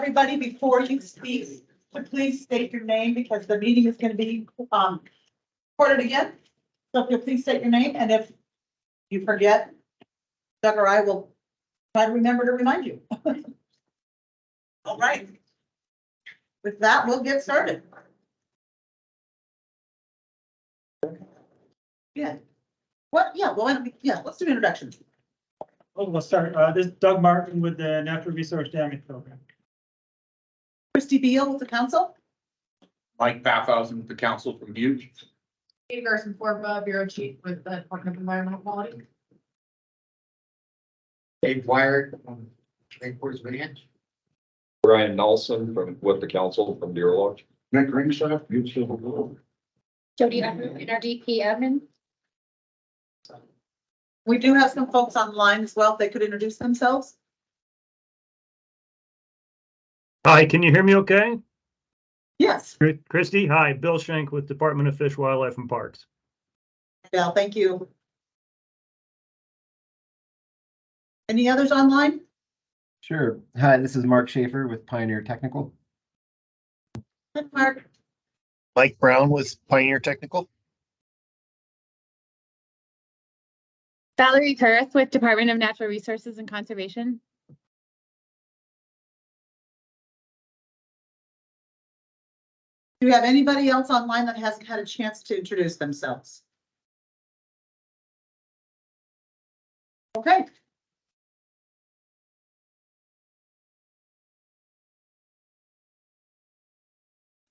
everybody, before you speak, to please state your name because the meeting is going to be recorded again. So if you'll please state your name, and if you forget, Doug or I will try to remember to remind you. All right. With that, we'll get started. Yeah. What? Yeah. Well, yeah. Let's do introductions. Well, we'll start. This is Doug Martin with the Natural Resource Damage Program. Christy Beal with the council. Mike Bathhausen with the council from Butte. Steve Garson, Forba, Bureau Chief with the Department of Environmental Quality. Dave Wire from Lake Forest Village. Brian Nelson with the council from Deer Lodge. Nick Ringstaff, UCFRB. Jody Upman, NRDP admin. We do have some folks online as well. If they could introduce themselves. Hi, can you hear me okay? Yes. Christy, hi, Bill Schenk with Department of Fish, Wildlife and Parks. Bill, thank you. Any others online? Sure. Hi, this is Mark Schaefer with Pioneer Technical. Good, Mark. Mike Brown with Pioneer Technical. Valerie Kurth with Department of Natural Resources and Conservation. Do you have anybody else online that hasn't had a chance to introduce themselves? Okay.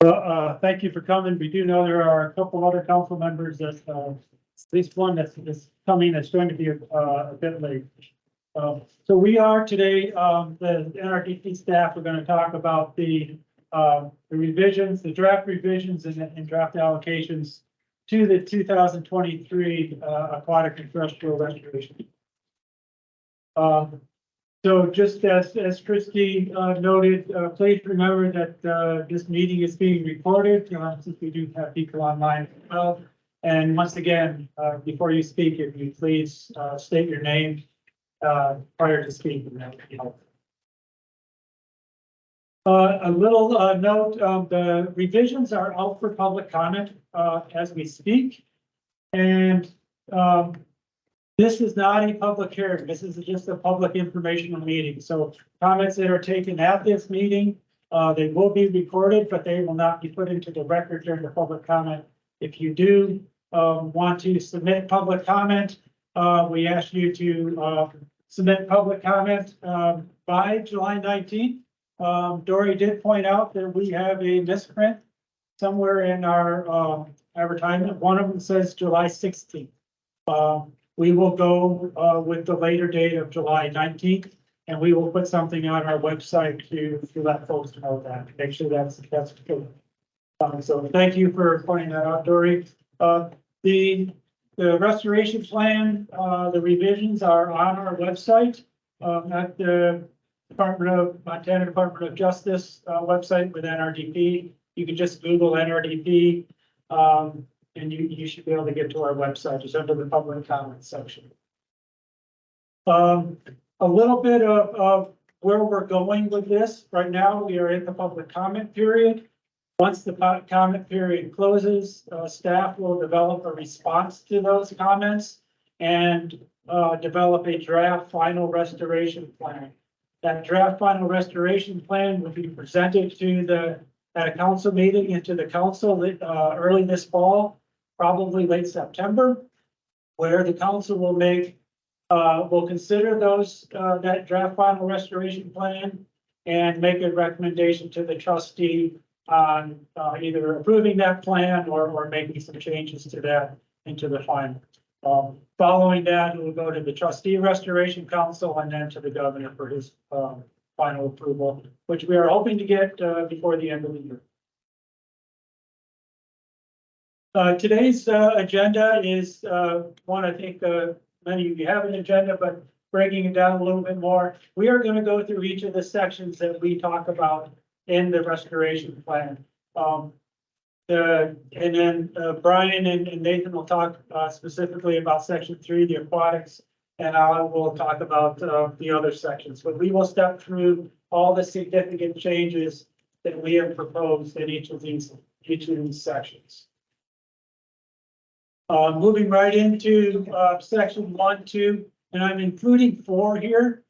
Well, thank you for coming. We do know there are a couple other council members that, at least one that's coming that's going to be a bit late. So we are today, the NRDP staff are going to talk about the revisions, the draft revisions and draft allocations to the 2023 aquatic and terrestrial restoration. So just as Christy noted, please remember that this meeting is being recorded since we do have people online as well. And once again, before you speak, if you please state your name prior to speaking, that would be helpful. A little note, the revisions are out for public comment as we speak. And this is not a public hearing. This is just a public informational meeting. So comments that are taken at this meeting, they will be recorded, but they will not be put into the record during the public comment. If you do want to submit public comment, we ask you to submit public comment by July 19th. Dory did point out that we have a misprint somewhere in our advertisement. One of them says July 16th. We will go with the later date of July 19th, and we will put something on our website to let folks know that. Make sure that's good. So thank you for pointing that out, Dory. The restoration plan, the revisions are on our website at the Montana Department of Justice website with NRDP. You can just Google NRDP and you should be able to get to our website. It's under the public comments section. A little bit of where we're going with this. Right now, we are in the public comment period. Once the comment period closes, staff will develop a response to those comments and develop a draft final restoration plan. That draft final restoration plan will be presented to at a council meeting and to the council early this fall, probably late September, where the council will consider that draft final restoration plan and make a recommendation to the trustee on either approving that plan or making some changes to that into the final. Following that, it will go to the trustee restoration council and then to the governor for his final approval, which we are hoping to get before the end of the year. Today's agenda is one I think many of you have an agenda, but breaking it down a little bit more, we are going to go through each of the sections that we talk about in the restoration plan. And then Brian and Nathan will talk specifically about section 3, the aquatics, and I will talk about the other sections. But we will step through all the significant changes that we have proposed in each of these sections. Moving right into, section 1, 2, and I'm including 4 here.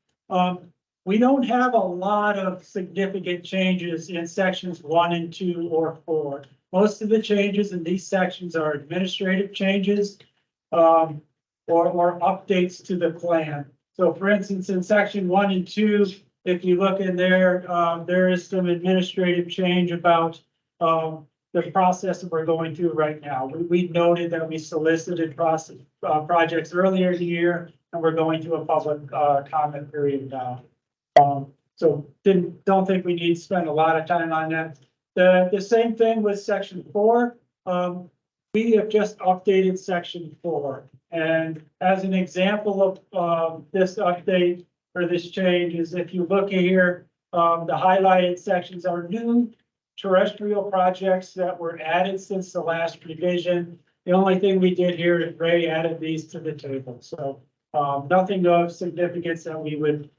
We don't have a lot of significant changes in sections 1 and 2 or 4. Most of the changes in these sections are administrative changes, or updates to the plan. So for instance, in section 1 and 2, if you look in there, there is some administrative change about, the process that we're going through right now. We noted that we solicited projects earlier in the year, and we're going through a public comment period now. So don't think we need to spend a lot of time on that. The same thing with section 4. We have just updated section 4. And as an example of this update or this change is if you look here, the highlighted sections are new terrestrial projects that were added since the last revision. The only thing we did here is Ray added these to the table. So nothing of significance that we would,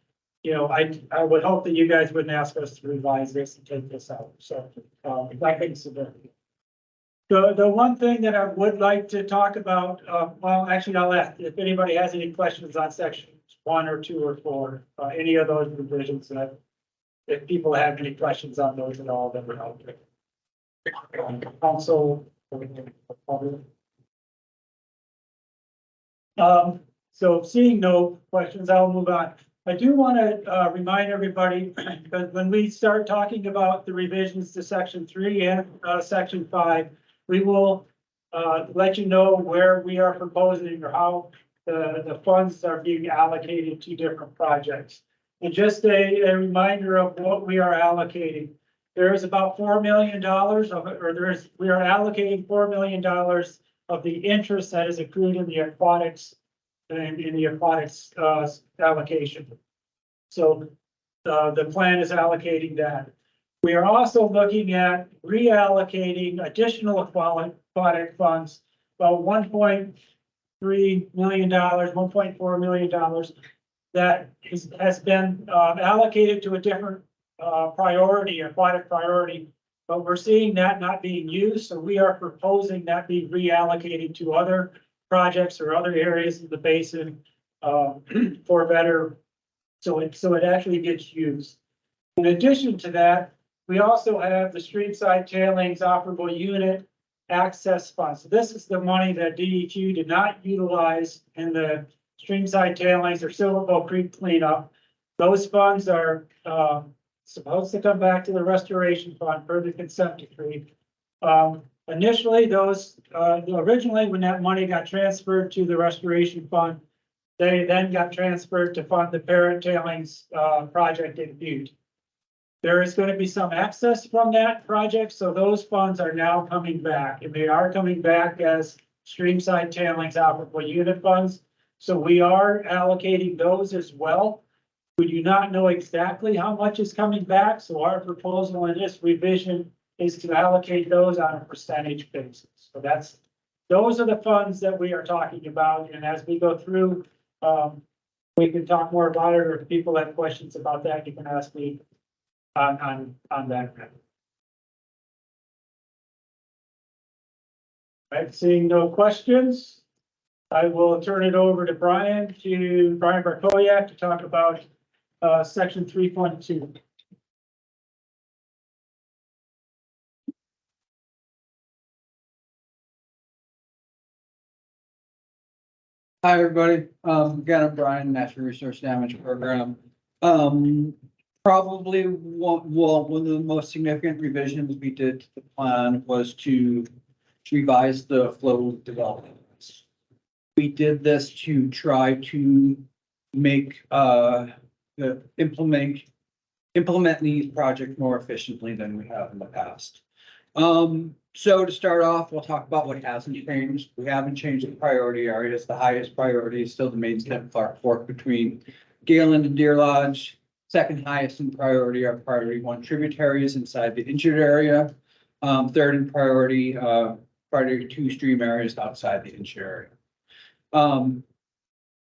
I would hope that you guys wouldn't ask us to revise this and take this out. So nothing significant. The one thing that I would like to talk about, well, actually, I'll ask if anybody has any questions on sections 1 or 2 or 4, any of those revisions that. If people have any questions on those at all, then we're out there. Also. So seeing no questions, I'll move on. I do want to remind everybody that when we start talking about the revisions to section 3 and section 5, we will let you know where we are proposing or how the funds are being allocated to different projects. And just a reminder of what we are allocating. There is about $4 million of it, we are allocating $4 million of the interest that is accrued in the aquatics and in the aquatics allocation. So the plan is allocating that. We are also looking at reallocating additional aquatic funds, about $1.3 million, $1.4 million. That has been allocated to a different priority, aquatic priority, but we're seeing that not being used. So we are proposing that be reallocated to other projects or other areas of the basin for better, so it actually gets used. In addition to that, we also have the streamside tailings operable unit access fund. So this is the money that DEQ did not utilize in the streamside tailings or Silverbow Creek cleanup. Those funds are supposed to come back to the restoration fund per the consent decree. Initially, those originally when that money got transferred to the restoration fund, they then got transferred to fund the parent tailings project in Butte. There is going to be some excess from that project, so those funds are now coming back, and they are coming back as streamside tailings operable unit funds. So we are allocating those as well. We do not know exactly how much is coming back, so our proposal in this revision is to allocate those on a percentage basis. So those are the funds that we are talking about, and as we go through, we can talk more about it, or if people have questions about that, you can ask me on that. Right, seeing no questions, I will turn it over to Brian Barkowiak to talk about section 3.2. Hi, everybody. Again, I'm Brian, Natural Resource Damage Program. Probably one of the most significant revisions we did to the plan was to revise the flow development. We did this to try to make implement these projects more efficiently than we have in the past. So to start off, we'll talk about what hasn't changed. We haven't changed the priority areas. The highest priority is still the main Stem Clark Fork between Galen and Deer Lodge. Second highest in priority are priority 1 tributaries inside the injured area. Third in priority 2 stream areas outside the injured area.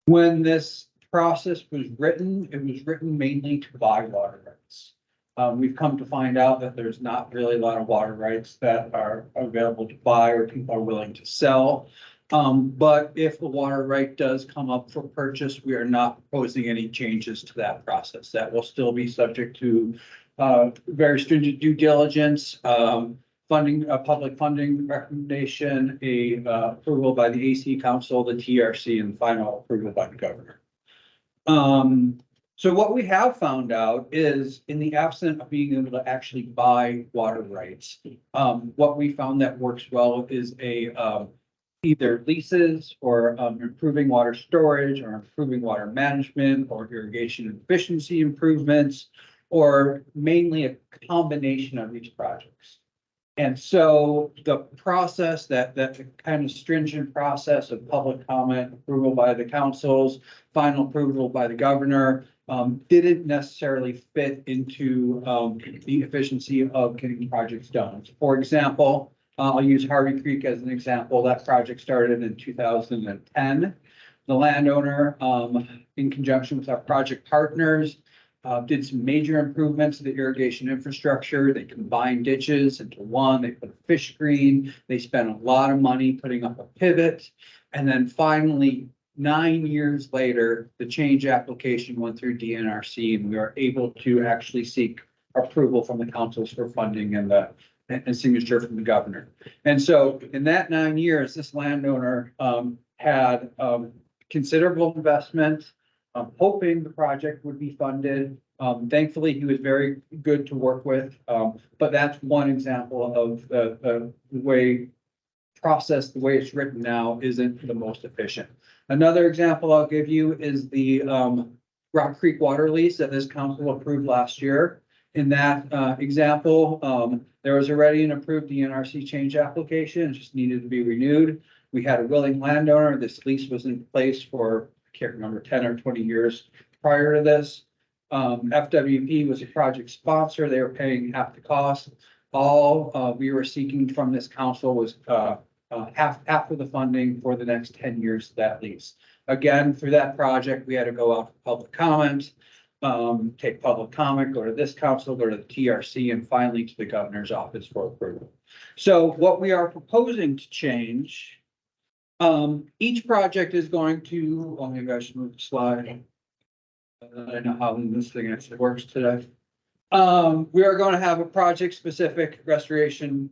When this process was written, it was written mainly to buy water rights. We've come to find out that there's not really a lot of water rights that are available to buy or people are willing to sell. But if the water right does come up for purchase, we are not proposing any changes to that process. That will still be subject to very stringent due diligence, funding, a public funding recommendation, approval by the AC Council, the TRC, and final approval by the governor. So what we have found out is in the absence of being able to actually buy water rights, what we found that works well is either leases or improving water storage or improving water management or irrigation efficiency improvements, or mainly a combination of these projects. And so the process, that kind of stringent process of public comment, approval by the councils, final approval by the governor, didn't necessarily fit into the efficiency of getting projects done. For example, I'll use Harvey Creek as an example. That project started in 2010. The landowner, in conjunction with our project partners, did some major improvements to the irrigation infrastructure. They combined ditches into one. They put a fish screen. They spent a lot of money putting up a pivot. And then finally, 9 years later, the change application went through DNRC and we were able to actually seek approval from the councils for funding and signature from the governor. And so in that 9 years, this landowner had considerable investment, hoping the project would be funded. Thankfully, he was very good to work with, but that's one example of the way the way it's written now isn't the most efficient. Another example I'll give you is the Rock Creek water lease that this council approved last year. In that example, there was already an approved DNRC change application, it just needed to be renewed. We had a willing landowner. This lease was in place for, I can't remember, 10 or 20 years prior to this. FWP was a project sponsor. They were paying half the cost. All we were seeking from this council was half of the funding for the next 10 years of that lease. Again, through that project, we had to go out for public comment, take public comment, go to this council, go to the TRC, and finally to the governor's office for approval. So what we are proposing to change, each project is going to, oh, maybe I should move the slide. I know how this thing actually works today. We are going to have a project-specific restoration,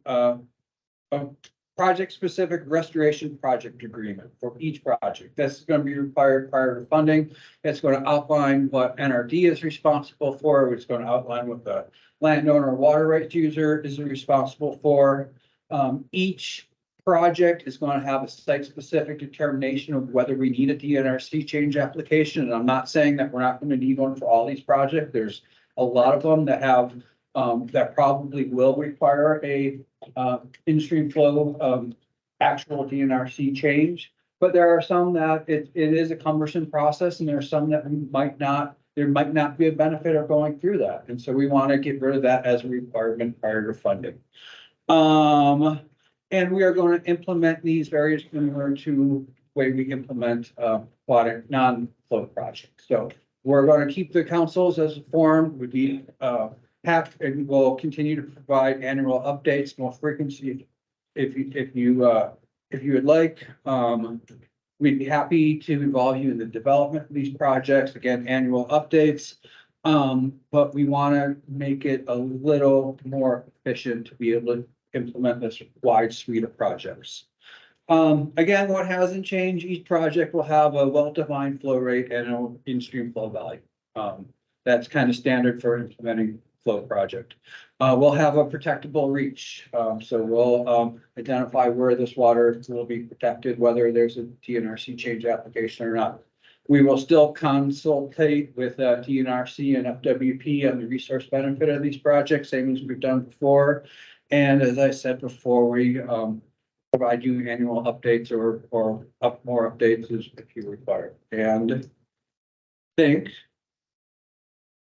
project-specific restoration project agreement for each project. That's going to be required prior to funding. It's going to outline what NRD is responsible for. It's going to outline what the landowner or water rights user is responsible for. Each project is going to have a site-specific determination of whether we need a DNRC change application. And I'm not saying that we're not going to need one for all these projects. There's a lot of them that have that probably will require a in-stream flow actual DNRC change. But there are some that it is a cumbersome process, and there are some that there might not be a benefit of going through that. And so we want to get rid of that as a requirement prior to funding. And we are going to implement these very similar to the way we implement aquatic non-flow projects. So we're going to keep the councils as formed. And we'll continue to provide annual updates, more frequency if you would like. We'd be happy to involve you in the development of these projects. Again, annual updates. But we want to make it a little more efficient to be able to implement this wide suite of projects. Again, what hasn't changed, each project will have a well-defined flow rate and an in-stream flow value. That's kind of standard for implementing flow project. We'll have a protectable reach. So we'll identify where this water will be protected, whether there's a DNRC change application or not. We will still consultate with DNRC and FWP on the resource benefit of these projects, same as we've done before. And as I said before, we provide you annual updates or more updates if you require. And I think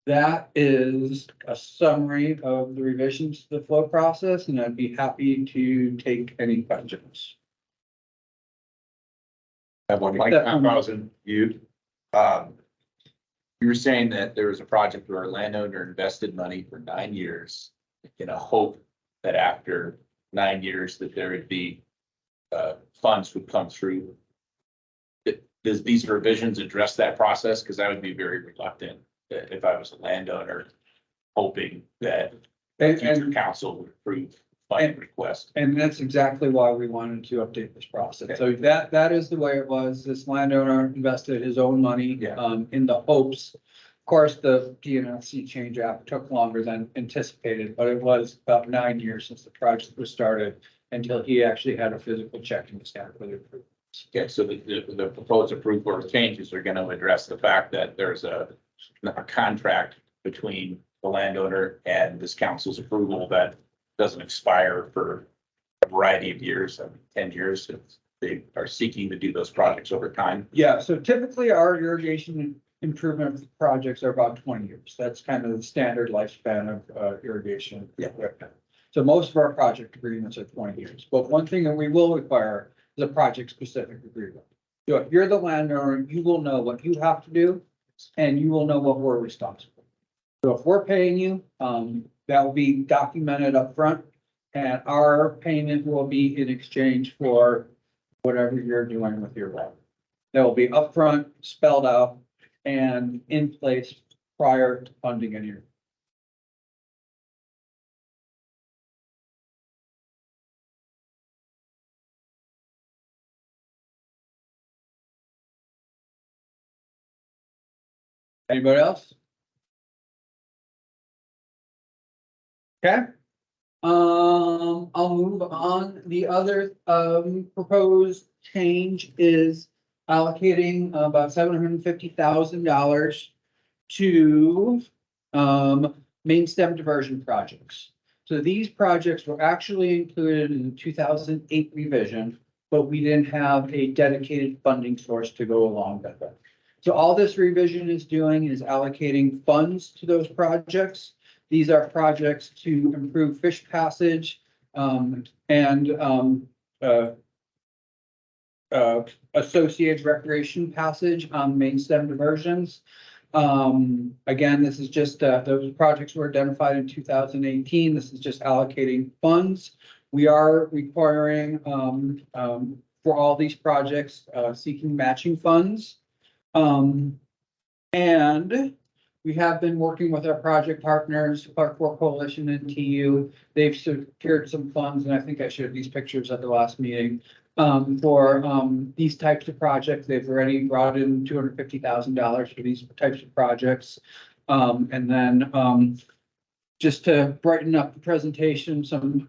that is a summary of the revisions to the flow process, and I'd be happy to take any questions. Have one like 5,000 viewed. You were saying that there was a project where a landowner invested money for 9 years in a hope that after 9 years that there would be funds would come through. Does these revisions address that process? Because I would be very reluctant if I was a landowner hoping that future council would approve funding request. And that's exactly why we wanted to update this process. So that is the way it was. This landowner invested his own money, Yeah. in the hopes. Of course, the DNLC change app took longer than anticipated, but it was about 9 years since the project was started until he actually had a physical check in his hand for the approval. Okay, so the proposed approval or changes are gonna address the fact that there's a contract between the landowner and this council's approval that doesn't expire for a variety of years, 10 years, if they are seeking to do those projects over time. Yeah, so typically our irrigation improvement projects are about 20 years. That's kind of the standard lifespan of irrigation equipment. So most of our project agreements are 20 years, but one thing that we will require is a project specific agreement. So if you're the landowner, you will know what you have to do and you will know what we're responsible. So if we're paying you, that will be documented up front, and our payment will be in exchange for whatever you're doing with your water. That will be upfront, spelled out, and in place prior to funding any. Anybody else? Okay. I'll move on. The other, proposed change is allocating about $750,000 to, main stem diversion projects. So these projects were actually included in the 2008 revision, but we didn't have a dedicated funding source to go along with it. So all this revision is doing is allocating funds to those projects. These are projects to improve fish passage, and associated recreation passage on main stem diversions. Again, this is just, those projects were identified in 2018. This is just allocating funds. We are requiring, for all these projects, seeking matching funds. And we have been working with our project partners, Clark Fork Coalition and TU. They've secured some funds, and I think I showed these pictures at the last meeting. For these types of projects, they've already brought in $250,000 for these types of projects. And then just to brighten up the presentation, some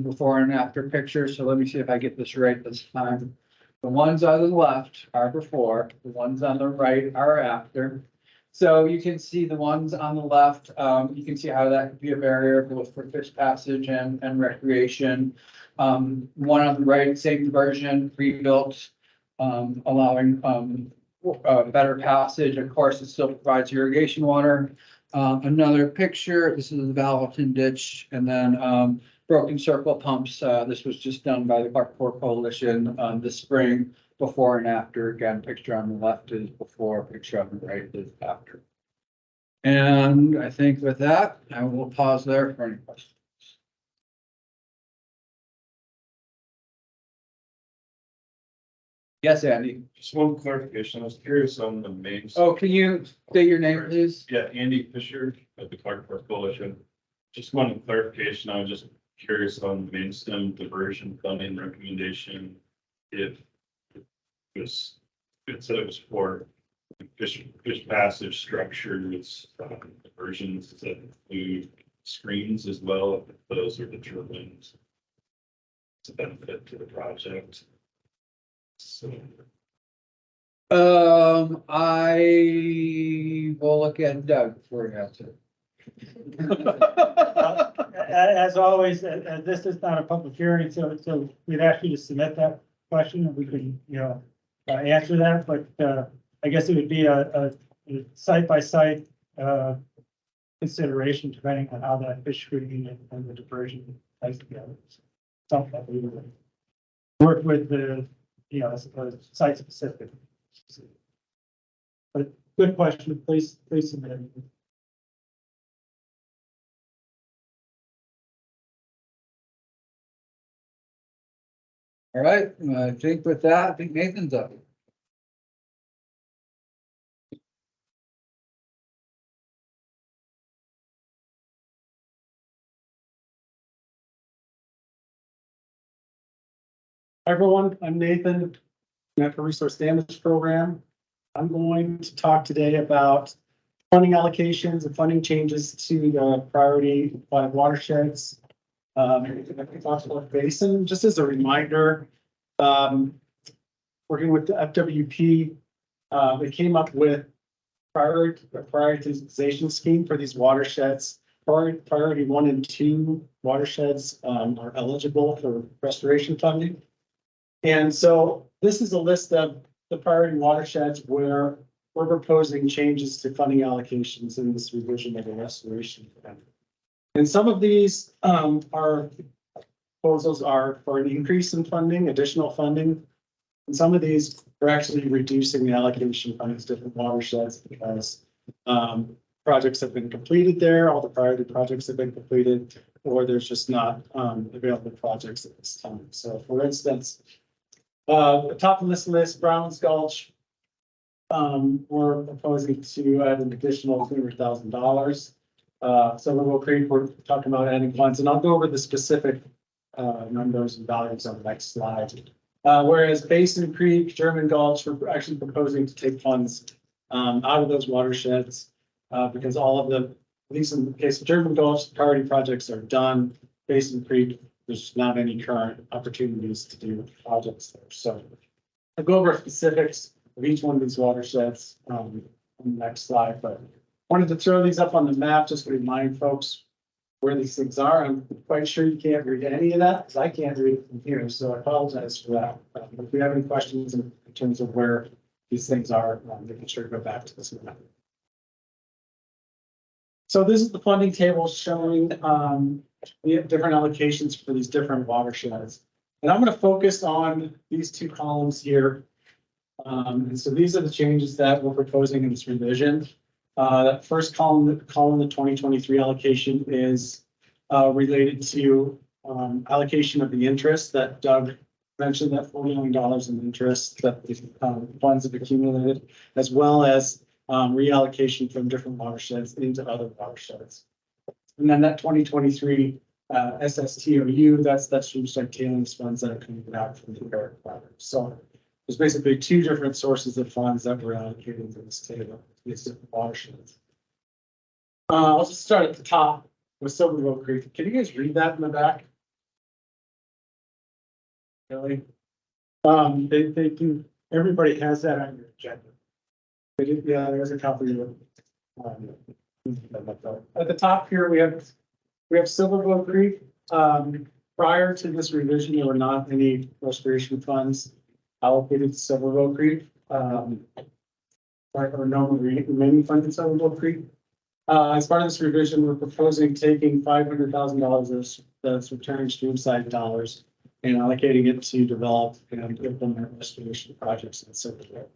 before and after pictures. So let me see if I get this right this time. The ones on the left are before, the ones on the right are after. So you can see the ones on the left, you can see how that could be a barrier both for fish passage and recreation. One on the right, same version, rebuilt, allowing better passage. Of course, it still provides irrigation water. Another picture, this is the Valentin ditch, and then broken circle pumps. This was just done by the Clark Fork Coalition this spring, before and after. Again, picture on the left is before, picture on the right is after. And I think with that, I will pause there for any questions. Yes, Andy. Just one clarification. I was curious on the main. Oh, can you state your name, please? Yeah, Andy Fisher of the Clark Fork Coalition. Just one clarification. I was just curious on the main stem diversion funding recommendation. If it said it was for fish passage structures, diversions, does that include screens as well? If those are determined to benefit to the project. So. I will look at Doug for an answer. As always, this is not a public hearing, so we'd ask you to submit that question and we can, answer that, but, I guess it would be a site by site, consideration depending on how that fish screening and the diversion ties together. Something that we would work with the, site specific. But Good question. Please submit it. All right, I think with that, I think Nathan's up. Hi, everyone, I'm Nathan, Natural Resource Damage Program. I'm going to talk today about funding allocations and funding changes to the priority 5 watersheds. Basin, just as a reminder, working with the FWP, they came up with prioritization scheme for these watersheds. Priority 1 and 2 watersheds are eligible for restoration funding. And so this is a list of the priority watersheds where we're proposing changes to funding allocations in this revision of the restoration plan. And some of these proposals are for an increase in funding, additional funding. And some of these are actually reducing the allocation from these different watersheds because projects have been completed there, all the priority projects have been completed, or there's just not available projects at this time. So for instance, the top of this list, Browns Gulch, we're proposing to add an additional $200,000. Silverwell Creek, we're talking about adding funds, and I'll go over the specific numbers and values on the next slide. Whereas Basin Creek, German Gulch, we're actually proposing to take funds out of those watersheds because all of the, at least in the case of German Gulch, priority projects are done. Basin Creek, there's not any current opportunities to do projects there. So I'll go over specifics of each one of these watersheds on the next slide, but wanted to throw these up on the map just to remind folks where these things are. I'm quite sure you can't read any of that because I can't read it from here, so I apologize for that. If you have any questions in terms of where these things are, making sure to go back to this map. So this is the funding table showing the different allocations for these different watersheds. And I'm going to focus on these 2 columns here. And so these are the changes that we're proposing in this revision. That first column, the 2023 allocation is related to allocation of the interest that Doug mentioned, that $4 million in interest that the funds have accumulated, as well as reallocation from different watersheds into other watersheds. And then that 2023 SSTOU, that's stream tailings funds that are coming out from the Barrett project. So there's basically 2 different sources of funds that we're allocating to this table, these different watersheds. I'll just start at the top with Silverwell Creek. Can you guys read that in the back? Really? They do. Everybody has that on your agenda. Yeah, there's a copy of it. At the top here, we have Silverwell Creek. Prior to this revision, there were not any restoration funds allocated to Silverwell Creek. Or no remaining funds in Silverwell Creek. As part of this revision, we're proposing taking $500,000 of that's returning streamside dollars and allocating it to develop and implement restoration projects in Silverwell.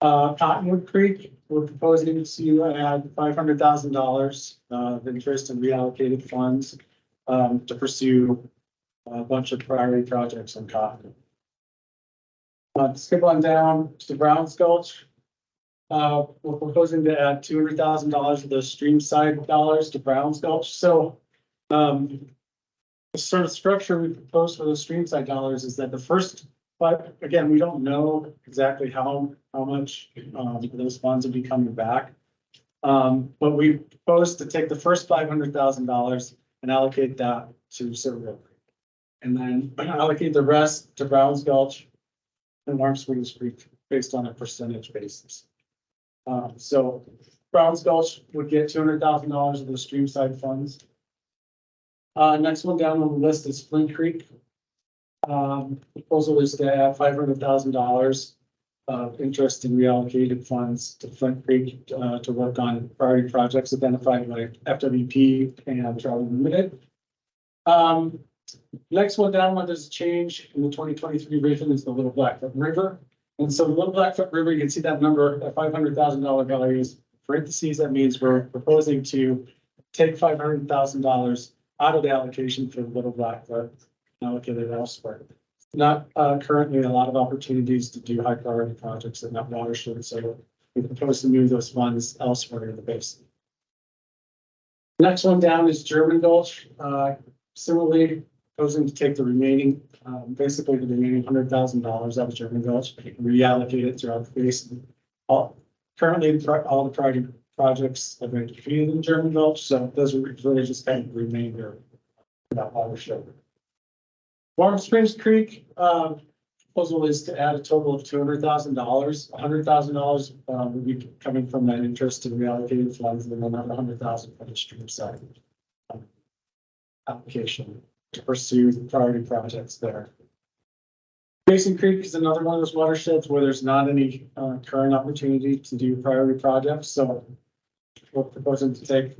Cottonwood Creek, we're proposing to add $500,000 of interest and reallocated funds to pursue a bunch of priority projects on Cottonwood. Skip on down to Browns Gulch. We're proposing to add $200,000 of those stream side dollars to Browns Gulch. So the sort of structure we propose for those stream side dollars is that the first, but again, we don't know exactly how much those funds will be coming back. But we propose to take the first $500,000 and allocate that to Silverwell Creek, and then allocate the rest to Browns Gulch and Warm Springs Creek based on a percentage basis. So Browns Gulch would get $200,000 of the stream side funds. Next one down on the list is Flint Creek. Proposal is to add $500,000 of interest in reallocated funds to Flint Creek to work on priority projects identified by FWP and Charlie Limited. Next one down, when there's a change in the 2023 revision is the Little Black River. And so Little Blackfoot River, you can see that number, that $500,000 value is parentheses. That means we're proposing to take $500,000 out of the allocation for Little Blackfoot, and allocate it elsewhere. Not currently a lot of opportunities to do high priority projects in that watershed, so we propose to move those funds elsewhere in the basin. Next one down is German Gulch. Similarly, proposing to take the remaining, basically the remaining $100,000 out of German Gulch, reallocate it throughout the basin. Currently, all the projects have been completed in German Gulch, so those are really just kind of the remainder of that watershed. Warm Springs Creek, proposal is to add a total of $200,000. $100,000 would be coming from that interest in reallocated funds, and then another $100,000 from the stream side application to pursue the priority projects there. Basin Creek is another one of those watersheds where there's not any current opportunity to do priority projects, so we're proposing to take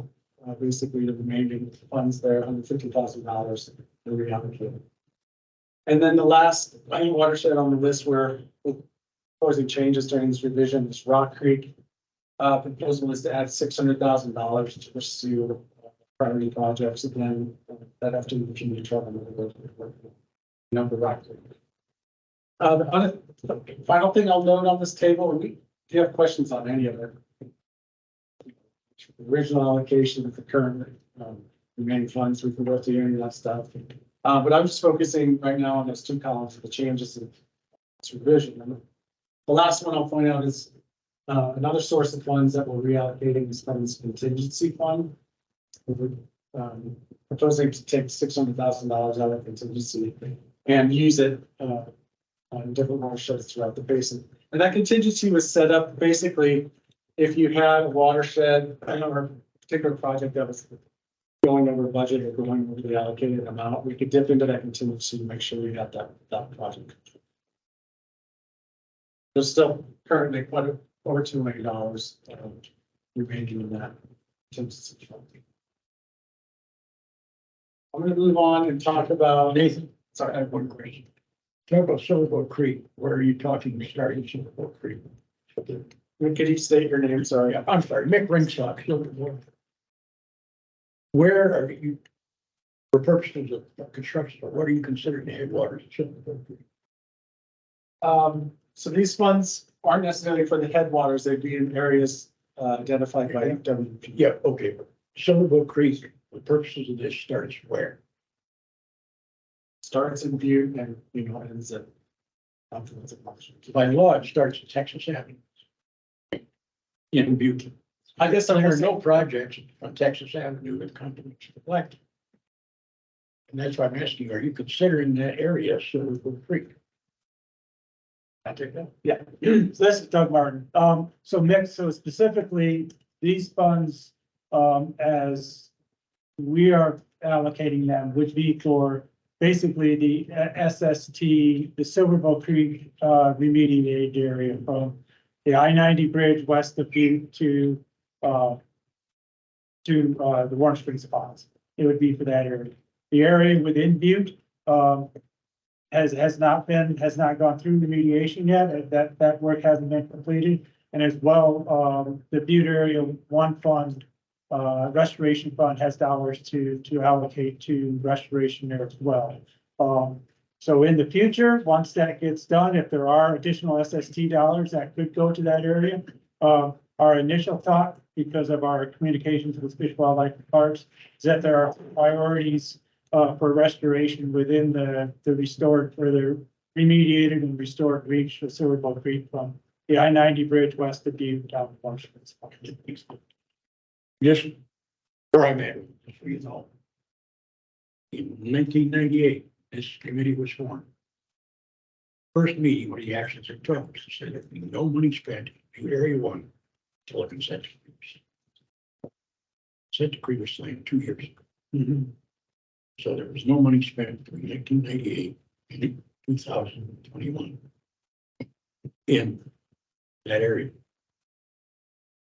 basically the remaining funds there, $150,000, and reallocate it. And then the last watershed on the list where we're proposing changes during this revision is Rock Creek. Proposal is to add $600,000 to pursue priority projects again, that have to be continued trouble. Number Rock Creek. The final thing I'll note on this table, if you have questions on any of it, original allocation of the current remaining funds, we can go through any of that stuff. But I'm just focusing right now on those two columns of the changes in this revision. And the last one I'll point out is another source of funds that we're reallocating is from this contingency fund. We're proposing to take $600,000 out of contingency and use it on different watersheds throughout the basin. And that contingency was set up basically if you had a watershed or a particular project that was going over budget or going over the allocated amount, we could dip into that contingency to make sure we got that project. There's still currently over $2 million remaining in that contingency fund. I'm going to move on and talk about Nathan, sorry. I have one question. Talk about Silverboat Creek. Where are you talking starting Silverboat Creek? Could you state your name? Sorry. I'm sorry, Mick Ringstock, Silverboat. Where are you, for purposes of construction, what are you considering the headwaters of Silverboat Creek? So these funds aren't necessarily for the headwaters. They'd be in areas identified by WP. Yeah, okay, but Silverboat Creek, for purposes of this, starts where? Starts in Butte and, ends at. By law, it starts at Texas Avenue. In Butte. I guess There are no projects on Texas Avenue that come to reflect. And that's why I'm asking, are you considering that area Silverboat Creek? I take that. Yeah, so this is Doug Martin. So specifically, these funds, as we are allocating them, would be for basically the SST, the Silverboat Creek remediated area from the I-90 bridge west of Butte to the Warm Springs Ponds. It would be for that area. The area within Butte has not gone through remediation yet. That work hasn't been completed. And as well, the Butte Area One Fund, Restoration Fund has dollars to allocate to restoration there as well. So in the future, once that gets done, if there are additional SST dollars that could go to that area, our initial thought, because of our communications with Fish, Wildlife, and Parks, is that there are priorities for restoration within the restored, or the remediated and restored reach of Silverboat Creek from the I-90 bridge west of Butte down to Washington. Yes, where I'm at, just so you know. In 1998, this committee was formed. First meeting where the actions are took, said there'd be no money spent in Area One till a consent decree. Consent decree was signed 2 years ago. So there was no money spent between 1998 and 2021 in that area.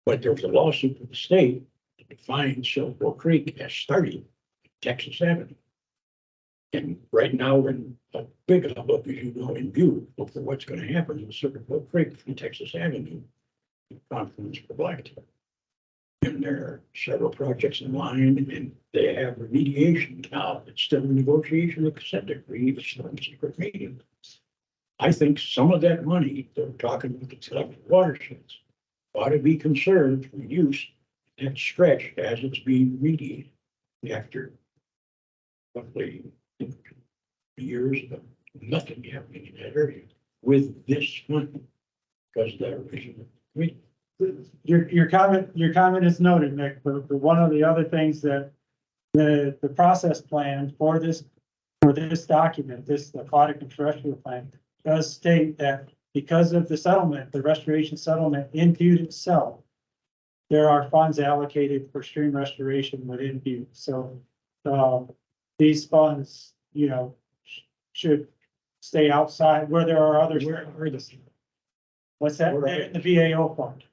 But there was a lawsuit from the state to define Silverboat Creek as starting Texas Avenue. And right now, we're in a big hubbub, as you know, in view of what's gonna happen in Circuit Boat Creek and Texas Avenue. Conference for Blacktop. And there are several projects in line, and they have remediation now. It's still in negotiation with consent decree, it's still in secret meeting. I think some of that money, they're talking with the selected watersheds, ought to be conserved for use that stretch as it's being remediated after roughly years of nothing happening in that area with this money. Because of that original committee. Your comment is noted, Nick, but one of the other things that the process plan for this document, this aquatic and terrestrial plan, does state that because of the settlement, the restoration settlement in Butte itself, there are funds allocated for stream restoration within Butte. So these funds, you know, should stay outside where there are others. What's that? The BAO fund.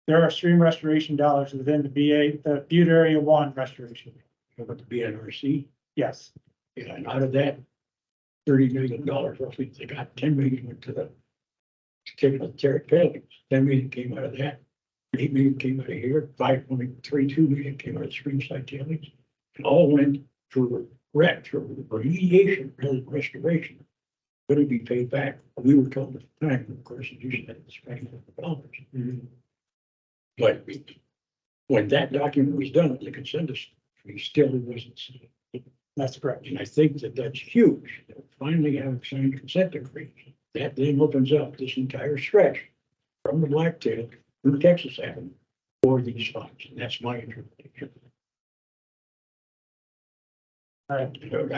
There are stream restoration dollars within the Butte Area 1 restoration. About the BNRC, Yes. and out of that $30 million, roughly, they got 10 million went to the Terry Tailings. 10 million came out of that. 8 million came out of here, 5.32 million came out of streamside tailings. And all went for remediation, restoration. Going to be paid back. We were told at the time, of course, it usually had $20 million. But when that document was done, the consensus, we still wasn't. That's correct. And I think that that's huge. Finally having signed a consent decree, that then opens up this entire stretch from the Blacktail through Texas Avenue for these funds. And that's my interpretation. All right. You know,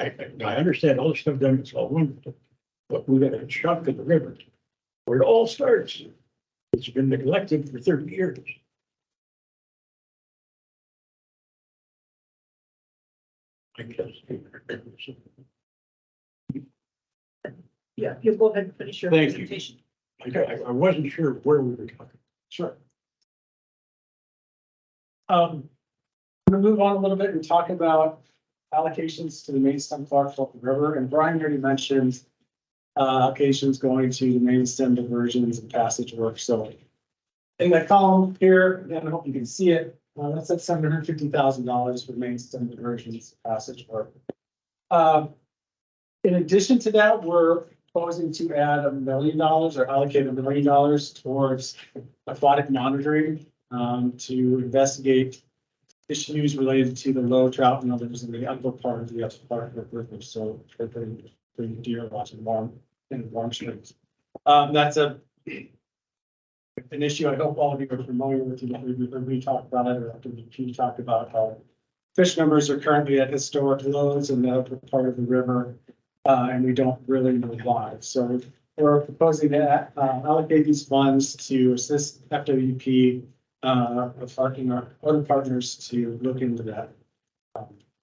I understand all the stuff done, it's all wonderful, but we got a chunk of the river where it all starts. It's been neglected for 30 years. I guess. Yeah, you go ahead and finish your Thank you. presentation. I wasn't sure where we were talking. Sure. I'm gonna move on a little bit and talk about allocations to the main stem Clarksville River, and Brian already mentioned allocations going to the main stem diversions and passage work. So in the column here, again, I hope you can see it. That's at $750,000 for main stem diversions passage work. In addition to that, we're proposing to add $1 million or allocate $1 million towards aquatic monitoring to investigate issues related to the low trout numbers in the upper part of the upper part of the river. So for deer watching warm streams. That's an issue I hope all of you are familiar with. We talked about it, or we talked about how fish numbers are currently at historic lows in the upper part of the river, and we don't really know why. So we're proposing to allocate these funds to assist FWP affecting our other partners to look into that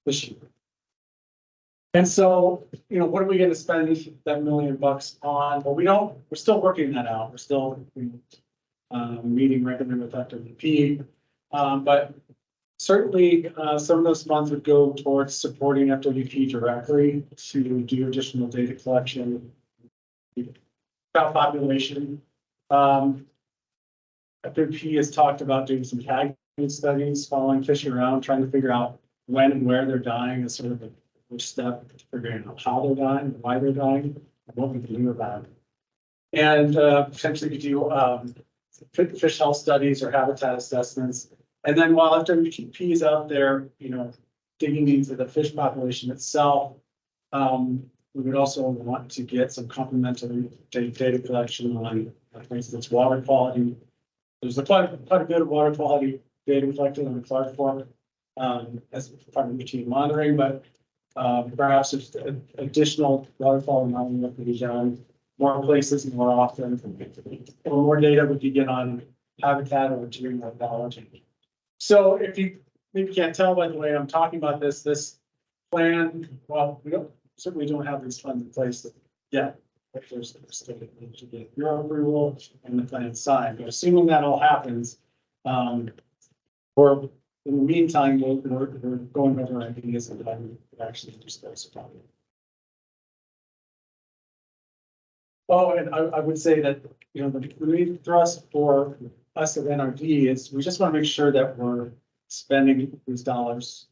issue. And so, you know, what are we going to spend that $1 million on? Well, we're still working that out. We're still meeting regularly with FWP, but certainly some of those funds would go towards supporting FWP directly to do additional data collection about population. FWP has talked about doing some tagging studies, following fish around, trying to figure out when and where they're dying as sort of a first step to figuring out how they're dying, why they're dying, and what we can do about it. And potentially we do fish health studies or habitat assessments. And then while FWP is out there, you know, digging into the fish population itself, we would also want to get some complementary data collection on, for instance, water quality. There's quite a bit of water quality data collected on the Clark Fork as part of routine monitoring, but perhaps if additional water quality monitoring that could be done more places more often, or more data we could get on habitat or marine biology. So if you maybe can't tell by the way I'm talking about this plan, well, certainly don't have these funds in place yet. But there's still need to get your approval and the plan signed. But assuming that all happens, we're in the meantime, we're going over ideas and how we actually dispose of it. Oh, and I would say that, you know, the main thrust for us at NRD is we just want to make sure that we're spending these dollars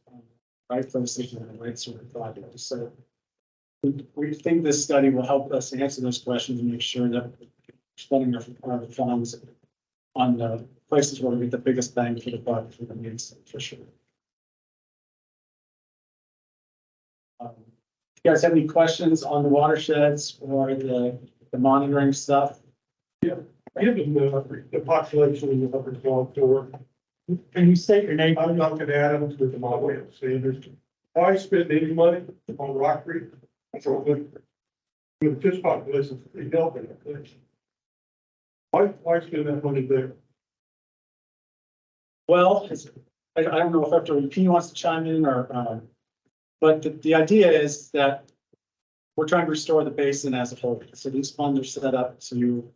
right places and the right sort of projects. So we think this study will help us answer those questions and make sure that we're spending our funds on the places where we get the biggest bang for the buck for the needs, for sure. You guys have any questions on the watersheds or the monitoring stuff? Given the population of upper 12 Can you state your name? I'm Duncan Adams with the Montana Standards. Why spend any money on Rock Creek? So with the fish population, pretty healthy. Why spend that money there? Well, I don't know if Dr. EP wants to chime in or, but the idea is that we're trying to restore the basin as a whole. So these funds are set up to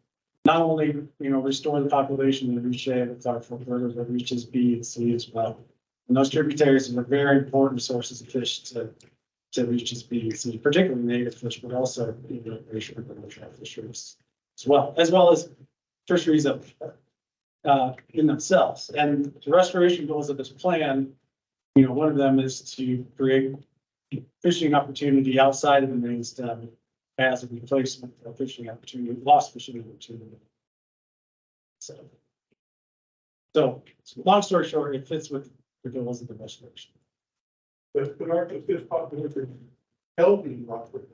not only, you know, restore the population of Reach A with our river, but reaches B and C as well. And those tributaries are very important sources of fish to reaches B and C, particularly native fish, but also, you know, racial fisheries as well as fisheries of in themselves. And the restoration goals of this plan, you know, one of them is to create fishing opportunity outside of the main stem as a replacement for fishing opportunity, lost fishing opportunity. So long story short, it fits with the goals of the restoration. But aren't the fish population healthy in Rock Creek?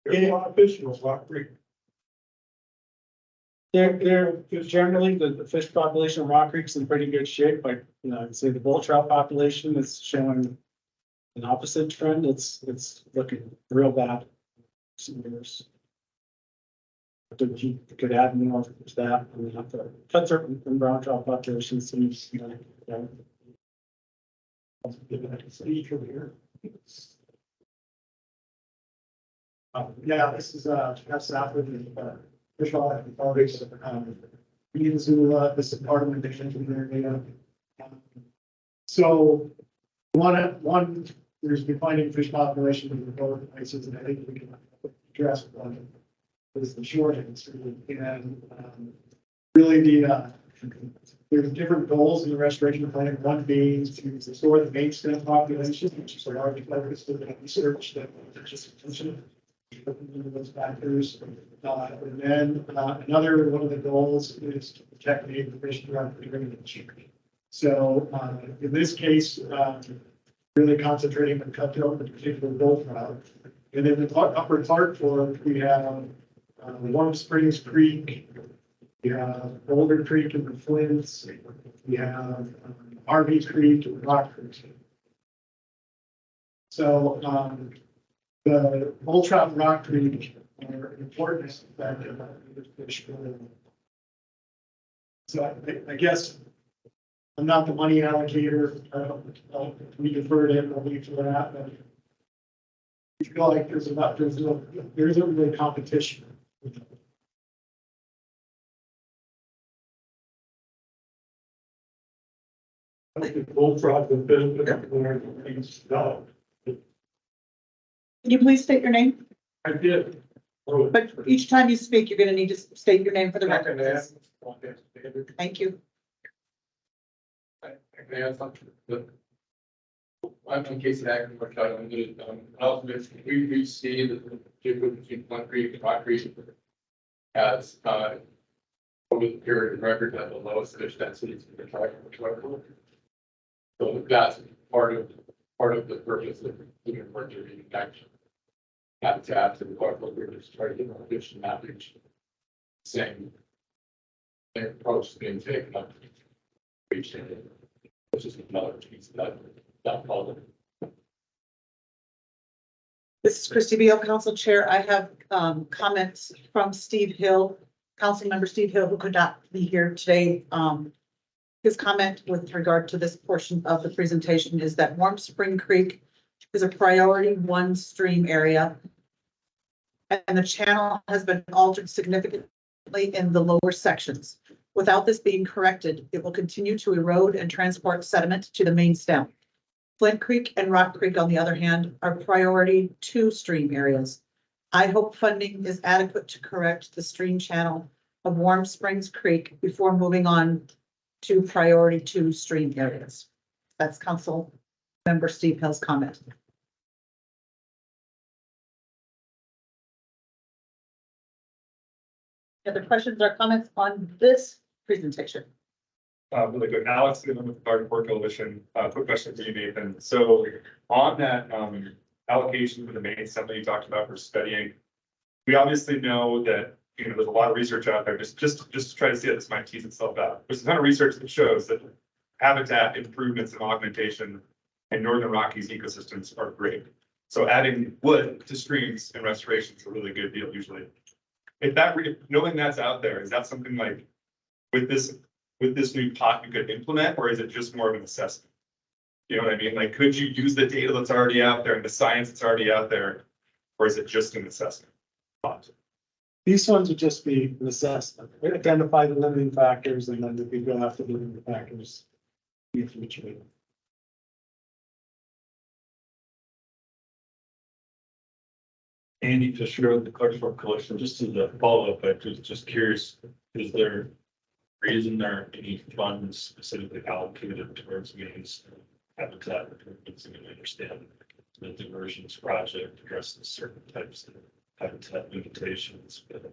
There's a lot of fish in Rock Creek. They're generally the fish population of Rock Creek's in pretty good shape, but you know, I'd say the bull trout population is showing an opposite trend. It's looking real bad. Some years. You could add more to that. I mean, the cutthroat and brown trout population seems, you know, yeah, this is Jeff Southwood, Fish Wildlife and Foundation. This is part of the engineering data. So one, there's declining fish population in the both places, and I think we can address one. Is the short answer, and really there's different goals in the restoration plan. One being to restore the main stem population, which is largely focused on the research that just mentioned. Those factors, and then another one of the goals is to protect native fish throughout the drainage. So in this case, really concentrating on cutthroat, in particular bull trout. And in the upper Clark Fork, we have Warm Springs Creek, we have Boulder Creek in the Flints, we have Harvey Creek and Rock Creek. So the bull trout and Rock Creek are important factor in fish. So I guess I'm not the money allocator. We defer to him, we'll leave for that. But I feel like there isn't really competition. I think bull trout and fish. No, Can you please state your name? I did. But each time you speak, you're gonna need to state your name for the record. Thank you. I'm from Casey Hacker, we see that the difference between Plant Creek and Rock Creek has, over the period of record, had the lowest fish densities in the entire. So that's part of the purpose of the emergency action. Habitats and what we're just trying to get more fish in that region. Same approach is being taken up. Which is another piece of that problem. This is Christy Beal, Council Chair. I have comments from Steve Hill, Council Member Steve Hill, who could not be here today. His comment with regard to this portion of the presentation is that Warm Spring Creek is a priority 1 stream area. And the channel has been altered significantly in the lower sections. Without this being corrected, it will continue to erode and transport sediment to the main stem. Flint Creek and Rock Creek, on the other hand, are priority 2 stream areas. I hope funding is adequate to correct the stream channel of Warm Springs Creek before moving on to priority 2 stream areas. That's Council Member Steve Hill's comment. Any other questions or comments on this presentation? Really good. Alex, with Garden Coalition, quick question for you, Nathan. So on that allocation for the main something you talked about for studying, we obviously know that, you know, there's a lot of research out there, just to try to see how this might tease itself out. There's a ton of research that shows that habitat improvements and augmentation in Northern Rockies ecosystems are great. So adding wood to streams and restoration is a really good deal usually. If that, knowing that's out there, is that something like with this new pot you could implement, or is it just more of an assessment? You know what I mean? Like, could you use the data that's already out there and the science that's already out there, or is it just an assessment? These ones would just be an assessment. We identify the limiting factors and then we go after the limiting factors. Andy Fisher of the Clarksville Coalition, just as a follow-up, I was just curious, is there reason there are any funds specifically allocated towards these habitat improvements? And I understand the diversions project addresses certain types of habitat limitations, but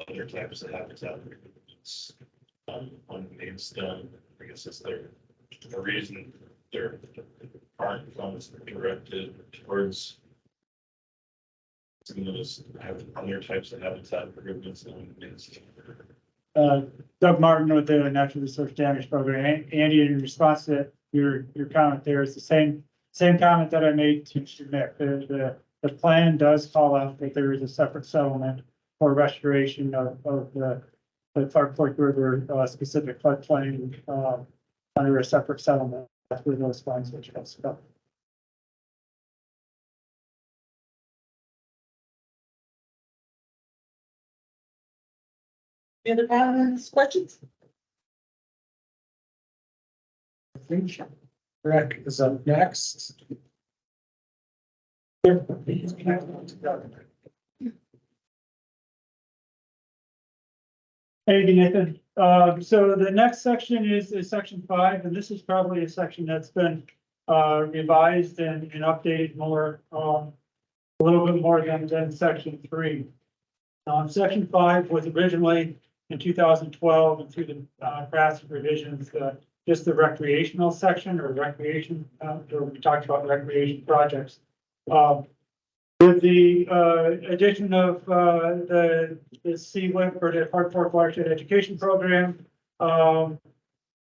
other types of habitat improvements on the main stem, I guess is there a reason there aren't funds directed towards some of those other types of habitat improvements on the main stem? Doug Martin with the Natural Resource Damage Program. Andy, in response to your comment there is the same comment that I made to Mick. The plan does call out that there is a separate settlement for restoration of the Clark Fork River specific floodplain under a separate settlement. That's where those funds which are stuff. Any other comments, questions? I think Rick is up next. Hey, Nathan. So the next section is section 5, and this is probably a section that's been revised and updated more, a little bit more than section 3. Section 5 was originally in 2012 and through the drastic revisions, just the recreational section or recreation, or we talked about recreation projects. With the addition of the CWIP or the Clark Fork Watershed Education Program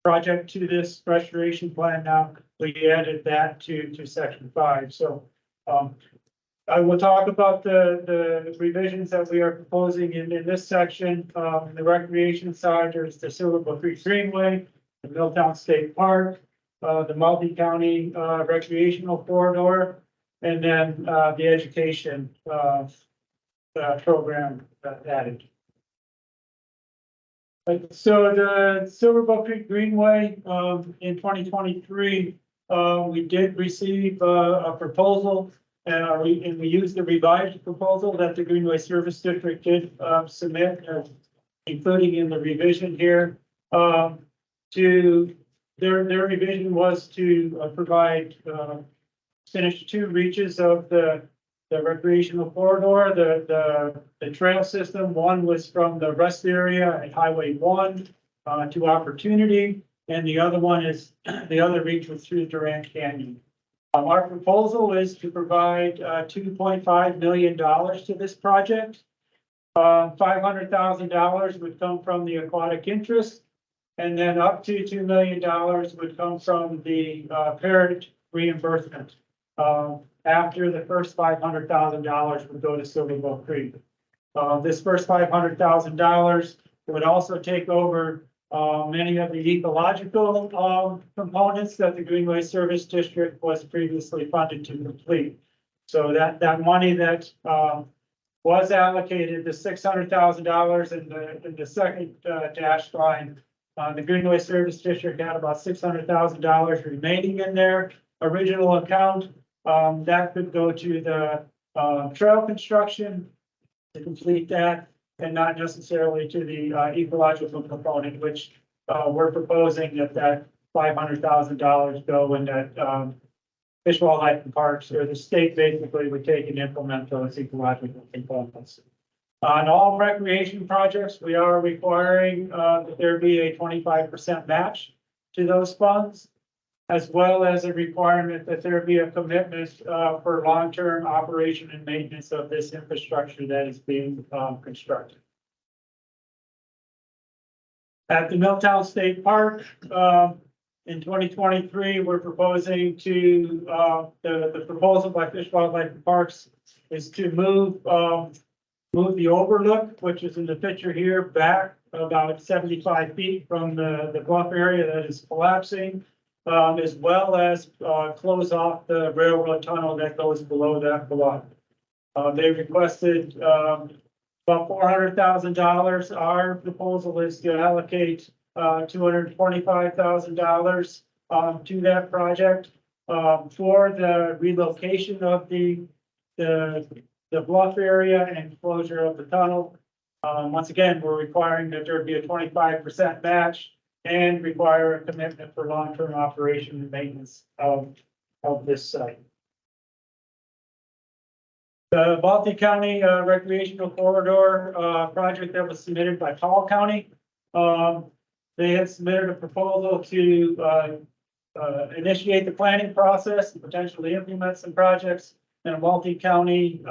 project to this restoration plan, now we added that to section 5. So I will talk about the revisions that we are proposing in this section. In the recreation side, there's the Silverbook Creek Greenway, the Milltown State Park, the multi-county recreational corridor, and then the education program added. So the Silverbook Creek Greenway in 2023, we did receive a proposal. And we used the revised proposal that the Greenway Service District did submit, including in the revision here. To their revision was to provide finish 2 reaches of the recreational corridor, the trail system. One was from the rest area at Highway 1 to Opportunity, and the other one is the other reach was through Durant Canyon. Our proposal is to provide $2.5 million to this project. $500,000 would come from the aquatic interest, and then up to $2 million would come from the parent reimbursement. After the first $500,000 would go to Silverbook Creek. This first $500,000 would also take over many of the ecological components that the Greenway Service District was previously funded to complete. So that money that was allocated the $600,000 in the second dashed line. The Greenway Service District had about $600,000 remaining in their original account. That could go to the trail construction to complete that, and not necessarily to the ecological component, which we're proposing that $500,000 go in that Fish, Wildlife and Parks, or the state basically would take and implement those ecological components. On all recreation projects, we are requiring that there be a 25% match to those funds, as well as a requirement that there be a commitment for long-term operation and maintenance of this infrastructure that is being constructed. At the Milltown State Park, in 2023, we're proposing to, the proposal by Fish, Wildlife and Parks is to move the overlook, which is in the picture here, back about 75 feet from the bluff area that is collapsing, as well as close off the railroad tunnel that goes below that bluff. They requested about $400,000. Our proposal is to allocate $225,000 to that project for the relocation of the bluff area and closure of the tunnel. Once again, we're requiring that there be a 25% match and require a commitment for long-term operation and maintenance of this site. The Baltic County Recreational Corridor project that was submitted by Powell County. They had submitted a proposal to initiate the planning process and potentially implement some projects in a multi-county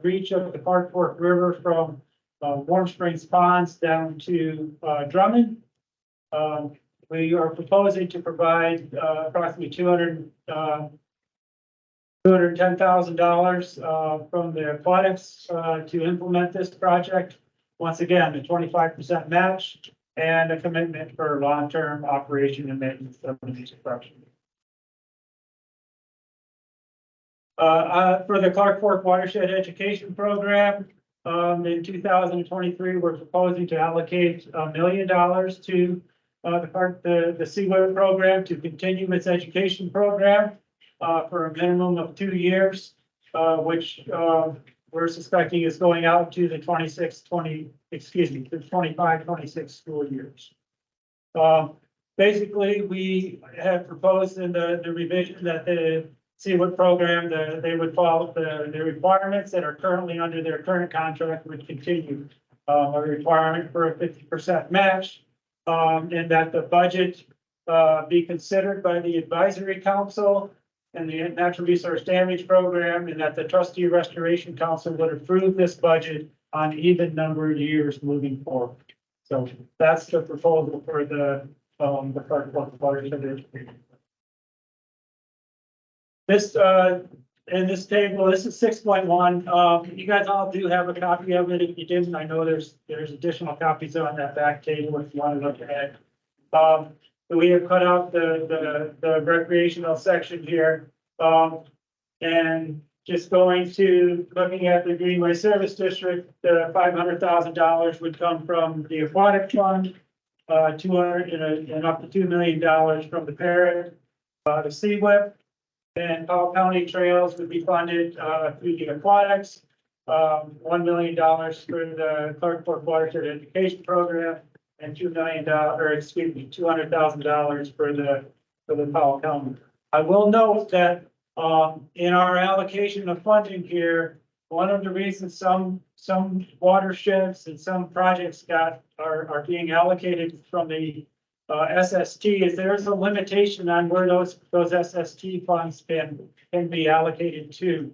reach of the Park Fork River from Warm Springs Ponds down to Drummond. We are proposing to provide approximately $210,000 from the aquatics to implement this project. Once again, a 25% match and a commitment for long-term operation and maintenance of the construction. For the Clark Fork Watershed Education Program, in 2023, we're proposing to allocate $1 million to the CWIP program to continue its education program for a minimum of 2 years, which we're suspecting is going out to the 25-26 school years. Basically, we have proposed in the revision that the CWIP program, they would follow the requirements that are currently under their current contract would continue. A requirement for a 50% match, and that the budget be considered by the advisory council and the natural resource damage program, and that the trustee restoration council would approve this budget on even numbered years moving forward. So that's the proposal for the Clark Fork Watershed Education. This in this table, this is 6.1. You guys all do have a copy of it. If you didn't, I know there's additional copies on that back table if you want to look at it. We have cut out the recreational section here. And just going to looking at the Greenway Service District, the $500,000 would come from the aquatic fund, 200 and up to $2 million from the parent, the CWIP, and Powell County Trails would be funded through the aquatics, $1 million for the Clark Fork Watershed Education Program, and $200,000 for the Powell County. I will note that in our allocation of funding here, one of the reasons some watersheds and some projects are being allocated from the SST is there's a limitation on where those SST funds can be allocated to.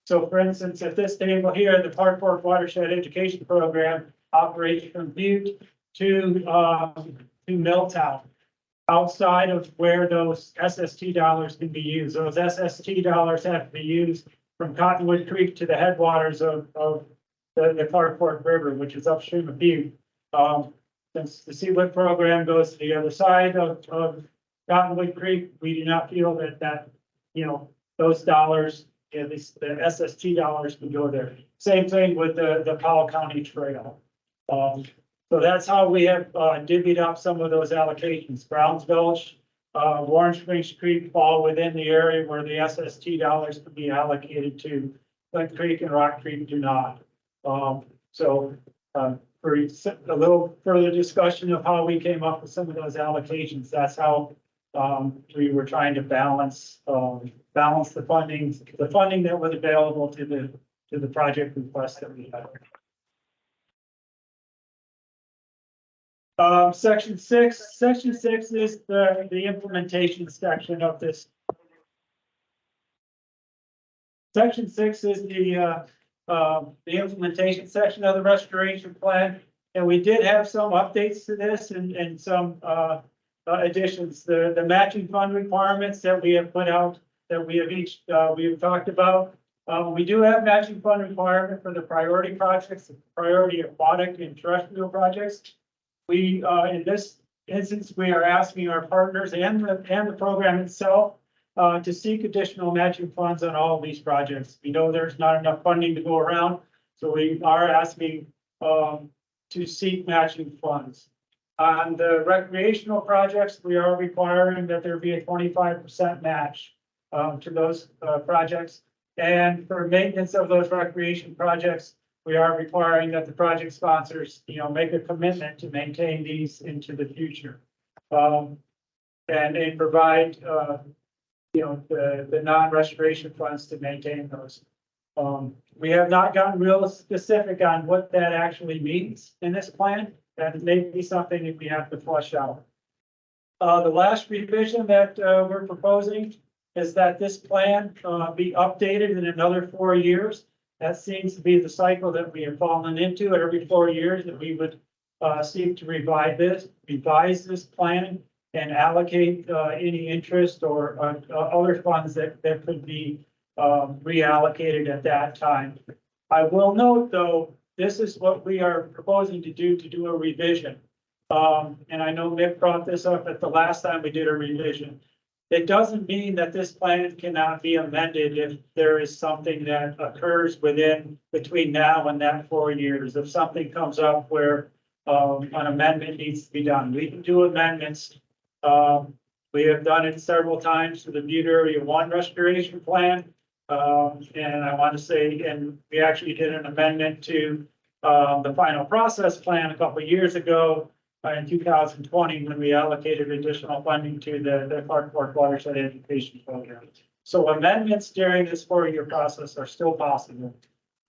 So for instance, at this table here, the Park Fork Watershed Education Program operates from Butte to Milltown. Outside of where those SST dollars can be used. Those SST dollars have to be used from Cottonwood Creek to the headwaters of the Clark Fork River, which is upstream of Butte. Since the CWIP program goes to the other side of Cottonwood Creek, we do not feel that those dollars at least the SST dollars can go there. Same thing with the Powell County Trail. So that's how we have divvied up some of those allocations. Browns Gulch, Warren Springs Creek fall within the area where the SST dollars can be allocated to. Flint Creek and Rock Creek do not. For a little further discussion of how we came up with some of those allocations, that's how we were trying to balance the funding that was available to the project request that we had. Section 6 is the implementation section of this. Section 6 is the implementation section of the restoration plan. And we did have some updates to this and some additions. The matching fund requirements that we have put out, that we have talked about. We do have matching fund requirement for the priority projects, the priority aquatic and terrestrial projects. We, in this instance, we are asking our partners and the program itself to seek additional matching funds on all of these projects. We know there's not enough funding to go around, so we are asking to seek matching funds. On the recreational projects, we are requiring that there be a 25% match to those projects. And for maintenance of those recreation projects, we are requiring that the project sponsors, make a commitment to maintain these into the future. And provide, the non-restoration funds to maintain those. We have not gotten real specific on what that actually means in this plan. That may be something that we have to flush out. The last revision that we're proposing is that this plan be updated in another 4 years. That seems to be the cycle that we have fallen into every 4 years, that we would seek to revise this plan and allocate any interest or other funds that could be reallocated at that time. I will note, though, this is what we are proposing to do a revision. And I know Mick brought this up at the last time we did a revision. It doesn't mean that this plan cannot be amended if there is something that occurs between now and that 4 years. If something comes up where an amendment needs to be done, we can do amendments. We have done it several times to the Butte Area 1 restoration plan. And I want to say, and we actually did an amendment to the final process plan a couple of years ago. In 2020, when we allocated additional funding to the Clark Fork Watershed Education Program. So amendments during this 4-year process are still possible.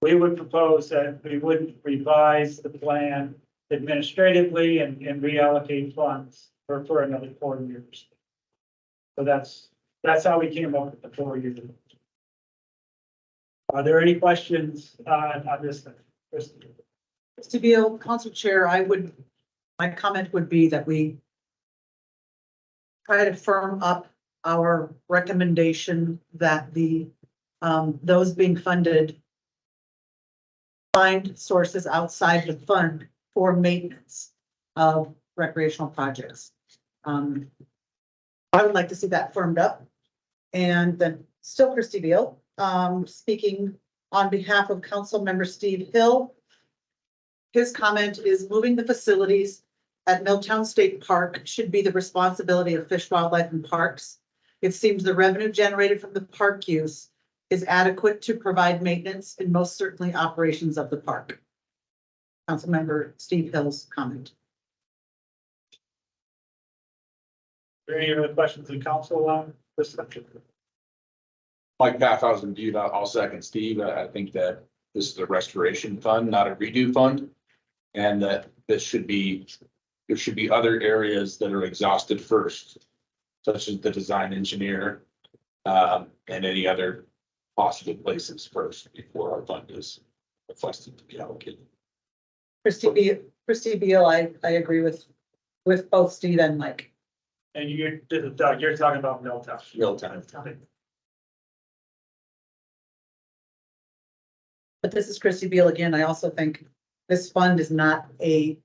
We would propose that we would revise the plan administratively and reallocate funds for another 4 years. So that's how we came up with the 4 years. Are there any questions on this thing? To be a council chair, my comment would be that we try to firm up our recommendation that those being funded find sources outside the fund for maintenance of recreational projects. I would like to see that firmed up. And then still Christy Beal, speaking on behalf of Council Member Steve Hill. His comment is moving the facilities at Milltown State Park should be the responsibility of Fish, Wildlife and Parks. It seems the revenue generated from the park use is adequate to provide maintenance and most certainly operations of the park. Councilmember Steve Hill's comment. Are there any other questions in council on this section? Like Pat, I was indeed, I'll second Steve. I think that this is a restoration fund, not a redo fund. And that there should be other areas that are exhausted first, such as the design engineer, and any other possible places first before our fund is requested to be allocated. Christy Beal, I agree with both Steve and Mike. And you're talking about Milltown. Milltown. But this is Christy Beal again. I also think this fund is not a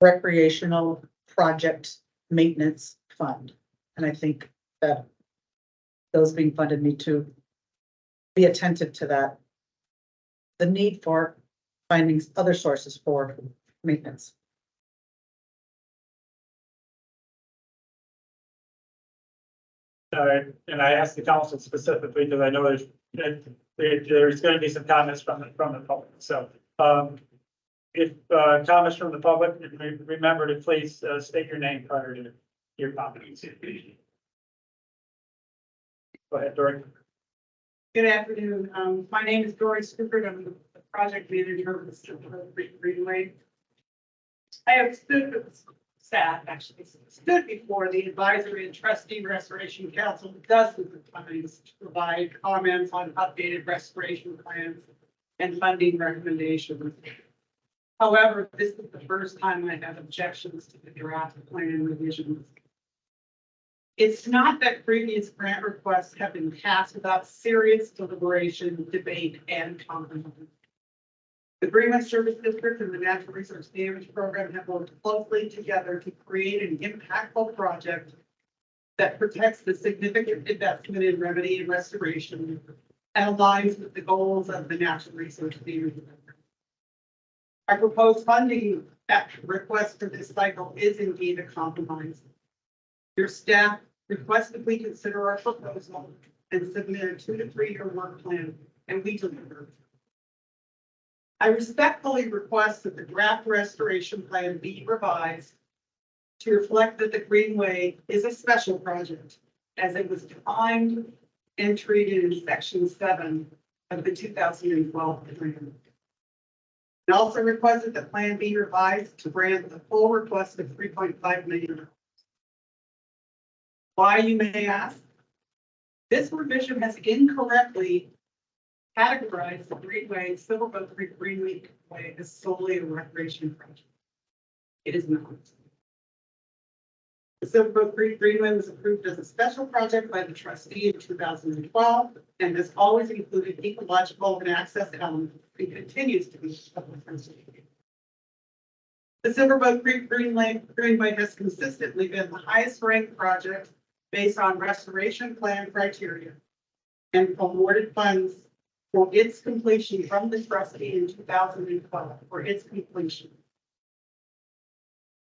recreational project maintenance fund. And I think that those being funded need to be attentive to that. The need for finding other sources for maintenance. And I asked the council specifically because I know there's going to be some comments from the public. So if comments from the public, remember to please state your name prior to your comments. Go ahead, Dory. Good afternoon. My name is Dory Stupert. I'm the project manager of the Silver Creek Greenway. I have stood before the Advisory and Trustee Restoration Council dozens of times to provide comments on updated restoration plans and funding recommendations. However, this is the first time I have objections to the draft plan revisions. It's not that previous grant requests have been passed without serious deliberation, debate, and compromise. The Greenway Service District and the Natural Resource Damage Program have worked closely together to create an impactful project that protects the significant investment in remedy and restoration and aligns with the goals of the Natural Resource Damage Program. Our proposed funding request for this cycle is indeed a compromise. Your staff requested we consider our proposal and submit a 2 to 3 year work plan, and we delivered. I respectfully request that the draft restoration plan be revised to reflect that the Greenway is a special project as it was defined and treated in section 7 of the 2012 plan. It also requested that plan be revised to grant the full request of $3.5 million. Why, you may ask? This revision has incorrectly categorized the Greenway, Silverboat Creek Greenway as solely a recreation project. It is not. The Silverboat Creek Greenway was approved as a special project by the trustee in 2012 and has always included ecological and access elements. It continues to be the Silverboat Creek Greenway has consistently been the highest ranked project based on restoration plan criteria and awarded funds for its completion from the trustee in 2012 for its completion.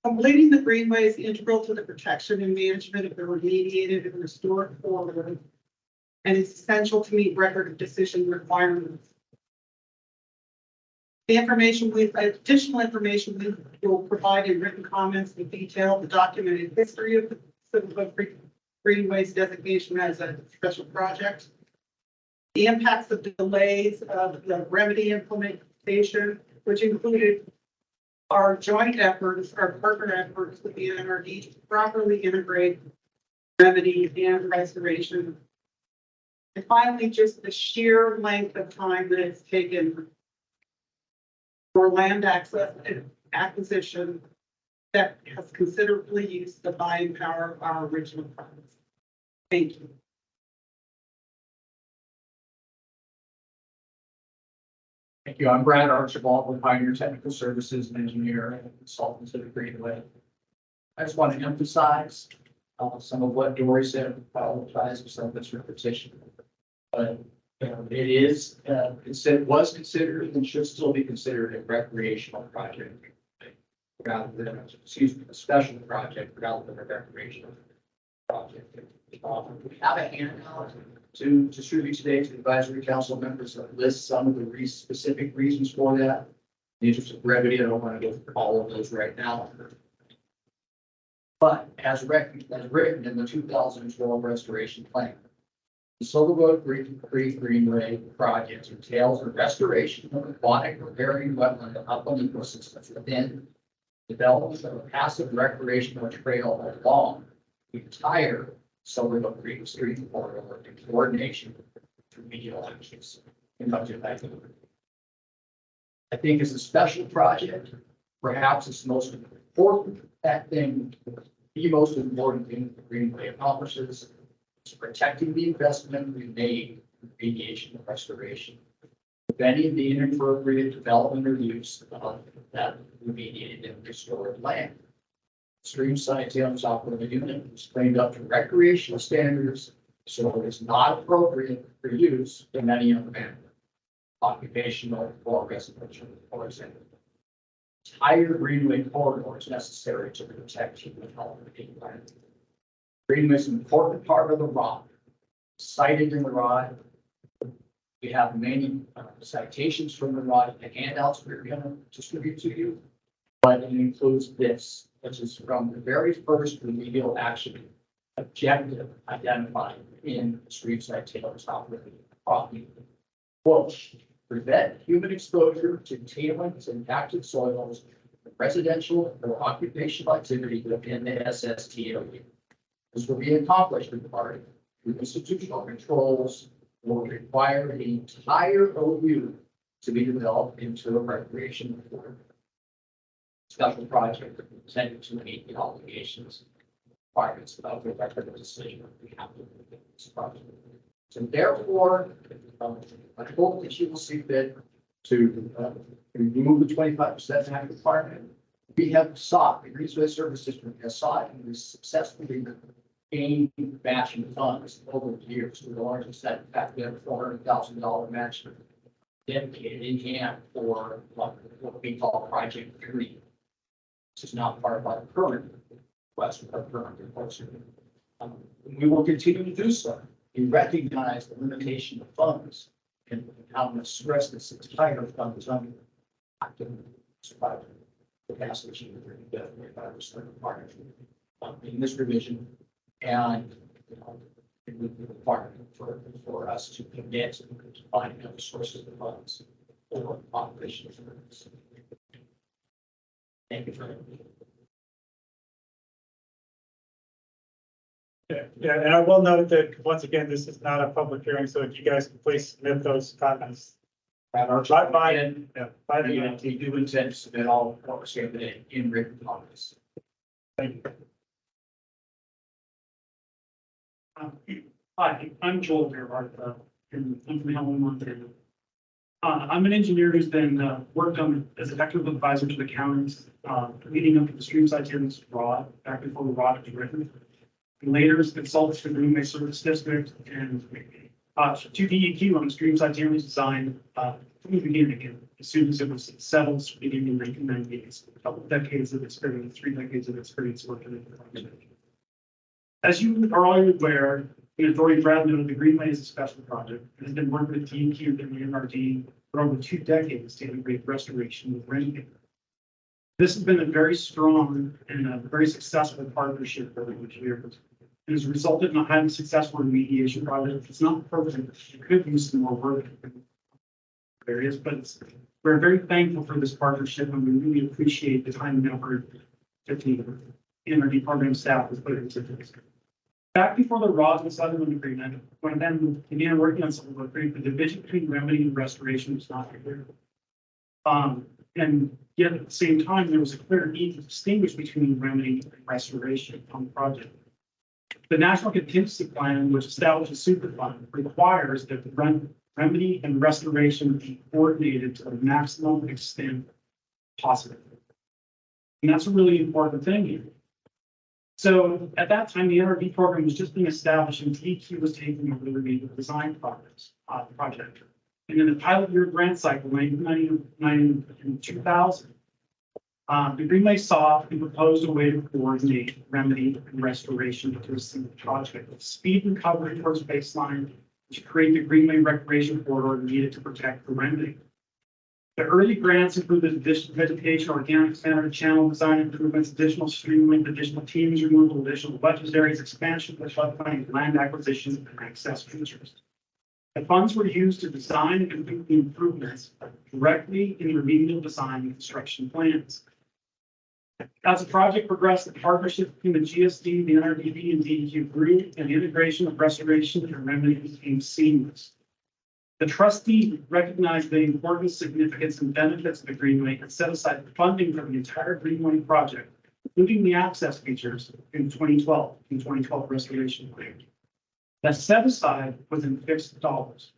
Completing the Greenway is integral to the protection and management of the remediated and restored corridor and is essential to meet record of decision requirements. The additional information we will provide in written comments will detail the documented history of the Silverboat Creek Greenway's designation as a special project, the impacts of delays of the remedy implementation, which included our joint efforts, our partner efforts with the NRD to properly integrate remedy and restoration. And finally, just the sheer length of time that it's taken for land access and acquisition that has considerably used the buying power of our original funds. Thank you. Thank you. I'm Brad Archibald with Pioneer Technical Services, an engineer and consultant to the Greenway. I just want to emphasize some of what Dory said. Apologize for some of this repetition, but it is was considered and should still be considered a recreational project rather than, a special project rather than a recreational project. We have a handout to distribute today to the advisory council members that lists some of the specific reasons for that. In the interest of brevity, I don't want to go through all of those right now. But as written in the 2012 restoration plan, the Silverboat Creek Greenway project entails a restoration of aquatic riparian wetland and upland ecosystems within development of a passive recreational trail along the entire Silverboat Creek Street corridor in coordination with remedial actions in budget. I think it's a special project. Perhaps it's the most important thing, the most important thing the Greenway accomplishes is protecting the investment we made in remediation and restoration, preventing the inappropriate development or use of that remediated and restored land. Stream site on top of the unit was cleaned up to recreational standards So it's not appropriate for use in any other manner, occupational or residential, for example. Entire greenway corridor is necessary to protect human health and the environment. Greenway is an important part of the ROD. Cited in the ROD. We have many citations from the ROD and handouts we're going to distribute to you. But it includes this, which is from the very first remedial action objective identified in the street side tailings operating property. Quote, prevent human exposure to tailings and active soils, residential or occupational activity within the SST area. This will be accomplished in part through institutional controls will require the entire OU to be developed into a recreation special project intended to meet the obligations requirements of the record of decision we have to make this project. So therefore, I hope that you will see fit to remove the 25% tax requirement. We have sought, the Greensway Service District has sought and we successfully gained matching funds over the years. To the largest extent, in fact, we have a $400,000 match dedicated in hand for what we call Project 3. This is not part of our current request for current proposal. We will continue to do so. We recognize the limitation of funds and how much stress this entire fund is under. I can survive the passage of the 35% partnership in this revision, and it would be required for us to commit to finding other sources of funds for operations. Thank you for that. Yeah, and I will note that, once again, this is not a public hearing, so if you guys can please submit those comments. By the we do intend to submit all what we're saying today in written comments. Thank you. Hi, I'm Joel Gerhardt, and I'm from Helena, Montana. I'm an engineer who's been worked on as a technical advisor to the counties, leading up to the streamside tailings ROD, back before the ROD was written. And later as consultant to the Greenway Service District and to DEQ on the streamside tailings design from the beginning, as soon as it was settled, beginning in 1998. A couple of decades of experience, 3 decades of experience working in the project. As you are all aware, the authority Brad noted, the Greenway is a special project. It has been working with DEQ and the NRD for over 2 decades to integrate restoration with rainmaker. This has been a very strong and a very successful partnership for the years. It has resulted in a highly successful remediation project. It's not perfect. It could use some more work in areas, but we're very thankful for this partnership and we really appreciate the time and effort that the NRD program staff has put into this. Back before the ROD and settlement agreement, when then began working on some of the division between remedy and restoration was not clear. And yet at the same time, there was a clear need to distinguish between remedy and restoration on the project. The National Contingency Plan, which establishes Superfund, requires that the remedy and restoration be coordinated to the maximum extent possible. And that's a really important thing here. So at that time, the NRD program was just being established and DEQ was taking over the remedial design project. And in the pilot year grant cycle, 1999 and 2000, the Greenway saw and proposed a way to coordinate remedy and restoration to a single project with speed recovery towards baseline to create the Greenway recreation corridor needed to protect the remedy. The early grants included additional vegetation, organic matter, channel design improvements, additional streamlining, additional teams removal, additional wetlands areas, expansion of floodplain, land acquisitions, and access features. The funds were used to design and complete the improvements directly in remedial design and construction plans. As the project progressed, the partnership between the GSD, the NRDB, and DEQ grew, and the integration of restoration and remedy became seamless. The trustee recognized the importance, significance, and benefits of the Greenway and set aside funding for the entire Greenway project, including the access features in 2012 restoration plan. That set aside was in fixed dollars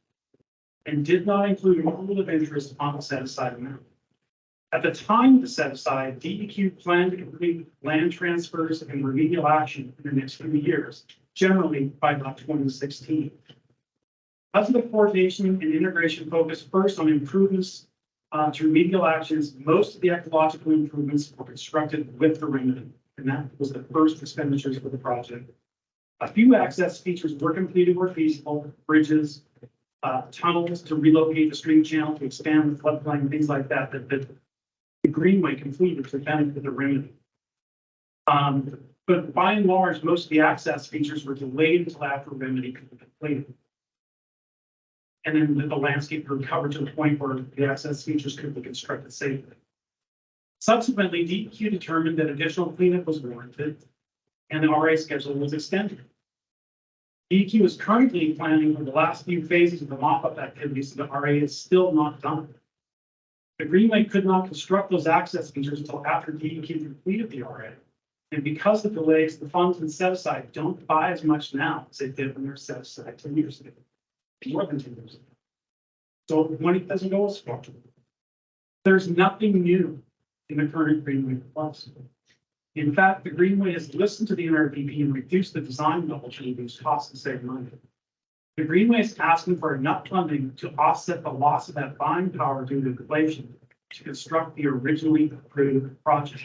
and did not include removal of interest on the set aside amount. At the time of the set aside, DEQ planned to complete land transfers and remedial action in the next few years generally by about 2016. As the coordination and integration focused first on improvements to remedial actions, most of the ecological improvements were constructed with the remedy, and that was the first expenditures for the project. A few access features were completed where feasible, bridges, tunnels to relocate the stream channel to expand the floodplain, things like that, that the Greenway completed to benefit the remedy. But by and large, most of the access features were delayed until after remedy could be completed. And then the landscape recovered to the point where the access features could be constructed safely. Subsequently, DEQ determined that additional cleanup was warranted and the RA schedule was extended. DEQ is currently planning for the last few phases of the mop-up activities, so the RA is still not done. The Greenway could not construct those access features until after DEQ completed the RA. And because of delays, the funds been set aside don't buy as much now as they did when they were set aside 10 years ago, more than 10 years ago. So money doesn't go as far. There's nothing new in the current Greenway Plus. In fact, the Greenway has listened to the NRDP and reduced the design level to reduce costs and save money. The Greenway is asking for enough funding to offset the loss of that buying power due to inflation to construct the originally approved project.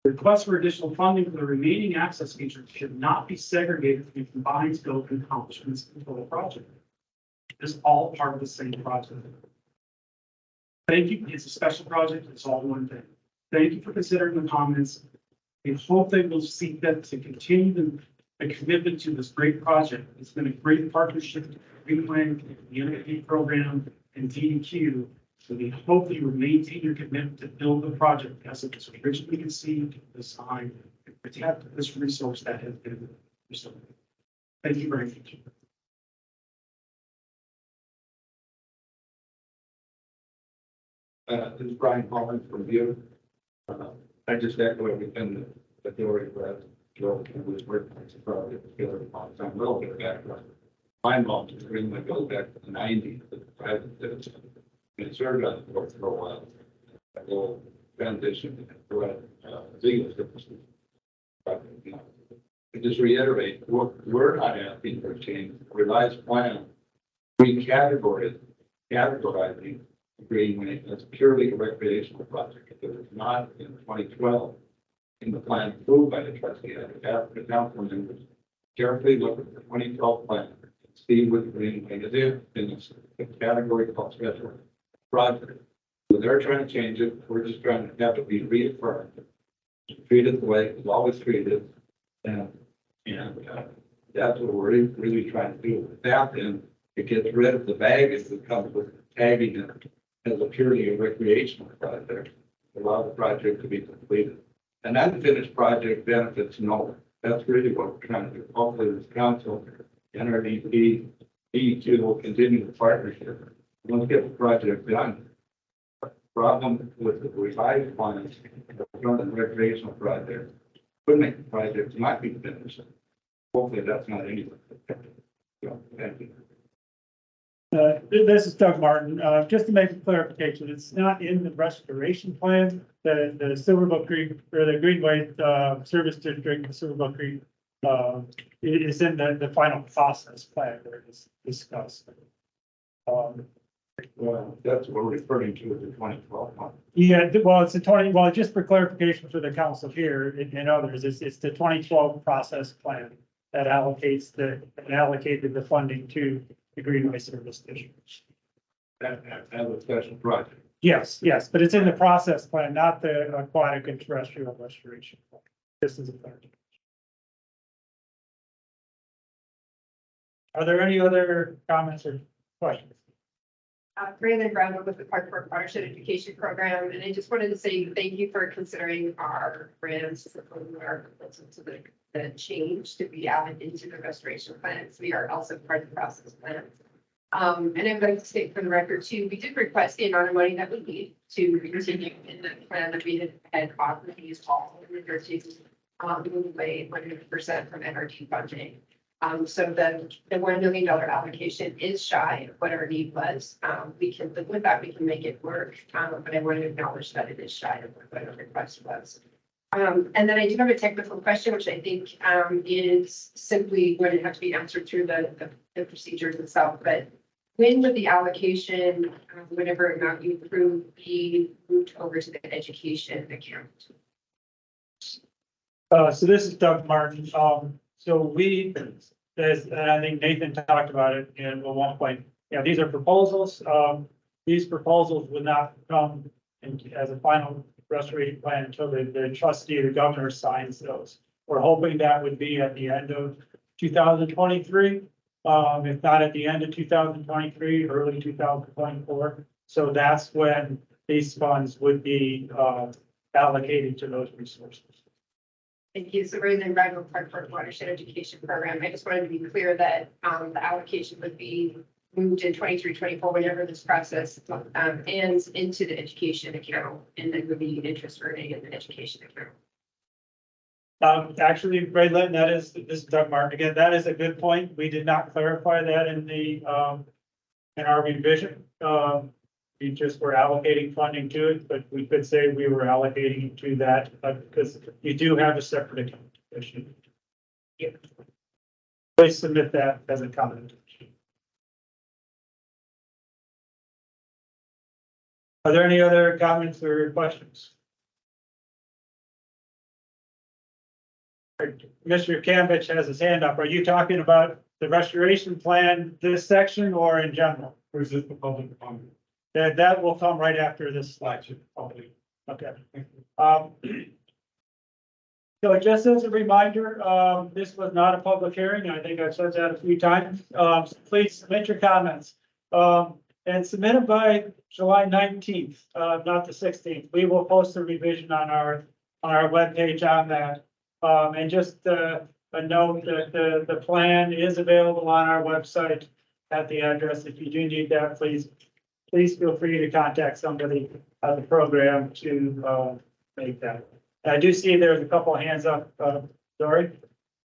The request for additional funding for the remaining access features should not be segregated from the combined scope and accomplishments of the total project. It's all part of the same project. Thank you. It's a special project. It's all one thing. Thank you for considering the comments. We hope they will see that to continue the commitment to this great project. It's been a great partnership with Greenway, the NRP program, and DEQ. So we hope you will maintain your commitment to build the project as it was originally conceived, designed, and protect this resource that has been restored. Thank you very much. This is Brian Collins from View. I just echo everything that Dory read. Joe was working on the project together on some little bit of background. My mom was Greenway goes back to the 90s, the private citizen. It served on the board for a while. I will transition to legal services. To just reiterate, we're not asking for change. Revised plan, categorizing Greenway as purely a recreational project. It was not in 2012 in the plan approved by the trustee. The council members carefully look at the 2012 plan and see what Greenway is in the category called special project. So they're trying to change it. We're just trying to have it be reaffirmed, treated the way it was always treated, and that's what we're really trying to do. With that, then it gets rid of the baggage that comes with tagging it as a purely a recreational project. Allow the project to be completed. An unfinished project benefits no one. That's really what we're trying to do. Hopefully, this council, NRDP, DEQ will continue the partnership. Let's get the project done. Problem with the revised plans, the recreational project, could make the project not be finished. Hopefully, that's not anything. So, thank you. This is Doug Martin. Just to make a clarification, it's not in the restoration plan. The Silverbook Creek or the Greenway Service District, the Silverbook Creek is in the final process plan where it's discussed. Well, that's what we're referring to as the 2012 one. Yeah, well, it's the 20, well, just for clarification for the council here and others, it's the 2012 process plan that allocated the funding to the Greenway Service District. That as a special project. Yes, but it's in the process plan, not the aquatic and terrestrial restoration plan. This is a clarification. Are there any other comments or questions? Brandon Brown with the Park Park Watershed Education Program, and I just wanted to say thank you for considering our grants to the change to be added into the restoration plans. We are also part of the process plan. And I'm going to state for the record too, we did request the amount of money that we need to continue in the plan that we had offered to use all in order to move away 100% from NRT funding. So the $1 million allocation is shy of what our need was. We can live with that, we can make it work, but I want to acknowledge that it is shy of what our request was. And then I do have a technical question, which I think is simply going to have to be answered through the procedures itself, but when would the allocation, whatever amount you approve, be moved over to the education account? So this is Doug Martin. So we, as I think Nathan talked about it in one point, these are proposals. These proposals would not come as a final restoration plan until the trustee, the governor signs those. We're hoping that would be at the end of 2023. If not at the end of 2023, early 2024. So that's when these funds would be allocated to those resources. Thank you. So we're in the Ragland Park Watershed Education Program. I just wanted to be clear that the allocation would be moved in 23-24 whenever this process ends into the education account, and then would be interest earning in the education account. Actually, Braylon, this is Doug Martin again. That is a good point. We did not clarify that in the in our revision. We just were allocating funding to it, but we could say we were allocating to that because you do have a separate account issue. Yeah. Please submit that as a comment. Are there any other comments or questions? Mr. Cambridge has his hand up. Are you talking about the restoration plan, this section, or in general? Or is this the public comment? That will come right after this slide. Okay. So just as a reminder, this was not a public hearing. I think I've said that a few times. So please submit your comments and submit them by July 19th, not the 16th. We will post a revision on our webpage on that. And just a note that the plan is available on our website at the address. If you do need that, please feel free to contact somebody at the program to make that. And I do see there's a couple of hands up. Dory?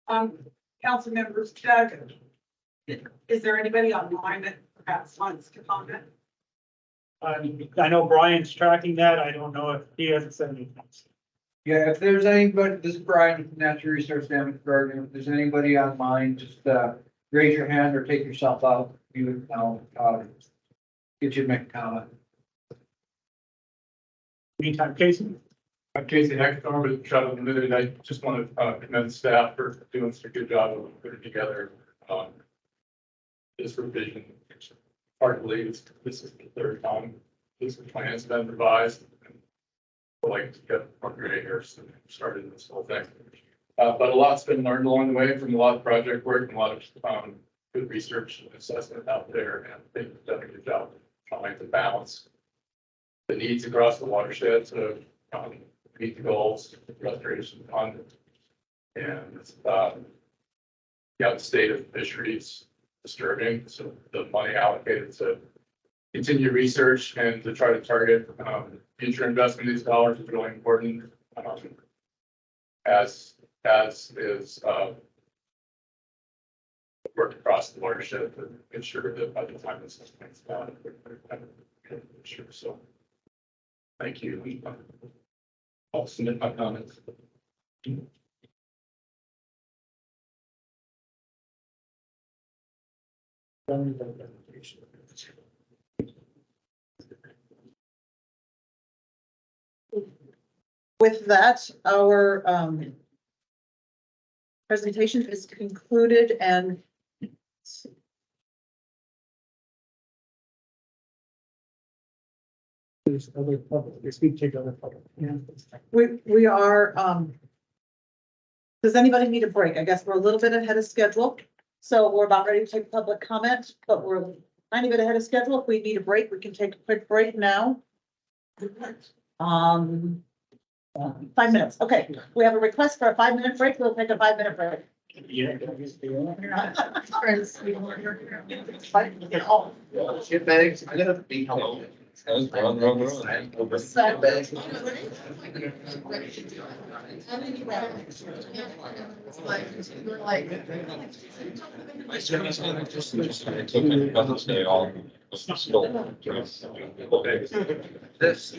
Council members, Doug, is there anybody online that perhaps wants to comment? I know Brian's tracking that. I don't know if he hasn't said anything. Yeah, if there's anybody, this is Brian with Natural Resource Damage Program. If there's anybody online, just raise your hand or take yourself out. We would get you to make a comment. Meantime, Casey. I'm Casey Hector with Shuttle Limited. I just want to commend staff for doing such a good job of putting together this revision. Hard to believe this is the third time this plan has been revised. I'd like to get more graders started in this whole thing. But a lot's been learned along the way from a lot of project work and a lot of good research and assessment out there, and they've done a good job trying to balance the needs across the watershed to meet the goals of the restoration fund. And the state of fisheries disturbing, so the money allocated to continue research and to try to target future investment in these dollars is really important. As is work across the watershed to ensure that by the time this thing's done, sure. So thank you. I'll submit my comments. With that, our presentation is concluded, and There's other public, we take other public. we are, does anybody need a break? I guess we're a little bit ahead of schedule. So we're about ready to take public comment, but we're a tiny bit ahead of schedule. If we need a break, we can take a quick break now. 5 minutes. Okay, we have a request for a 5-minute break. We'll take a 5-minute break. Yeah. Shit bags, I gotta be home. This.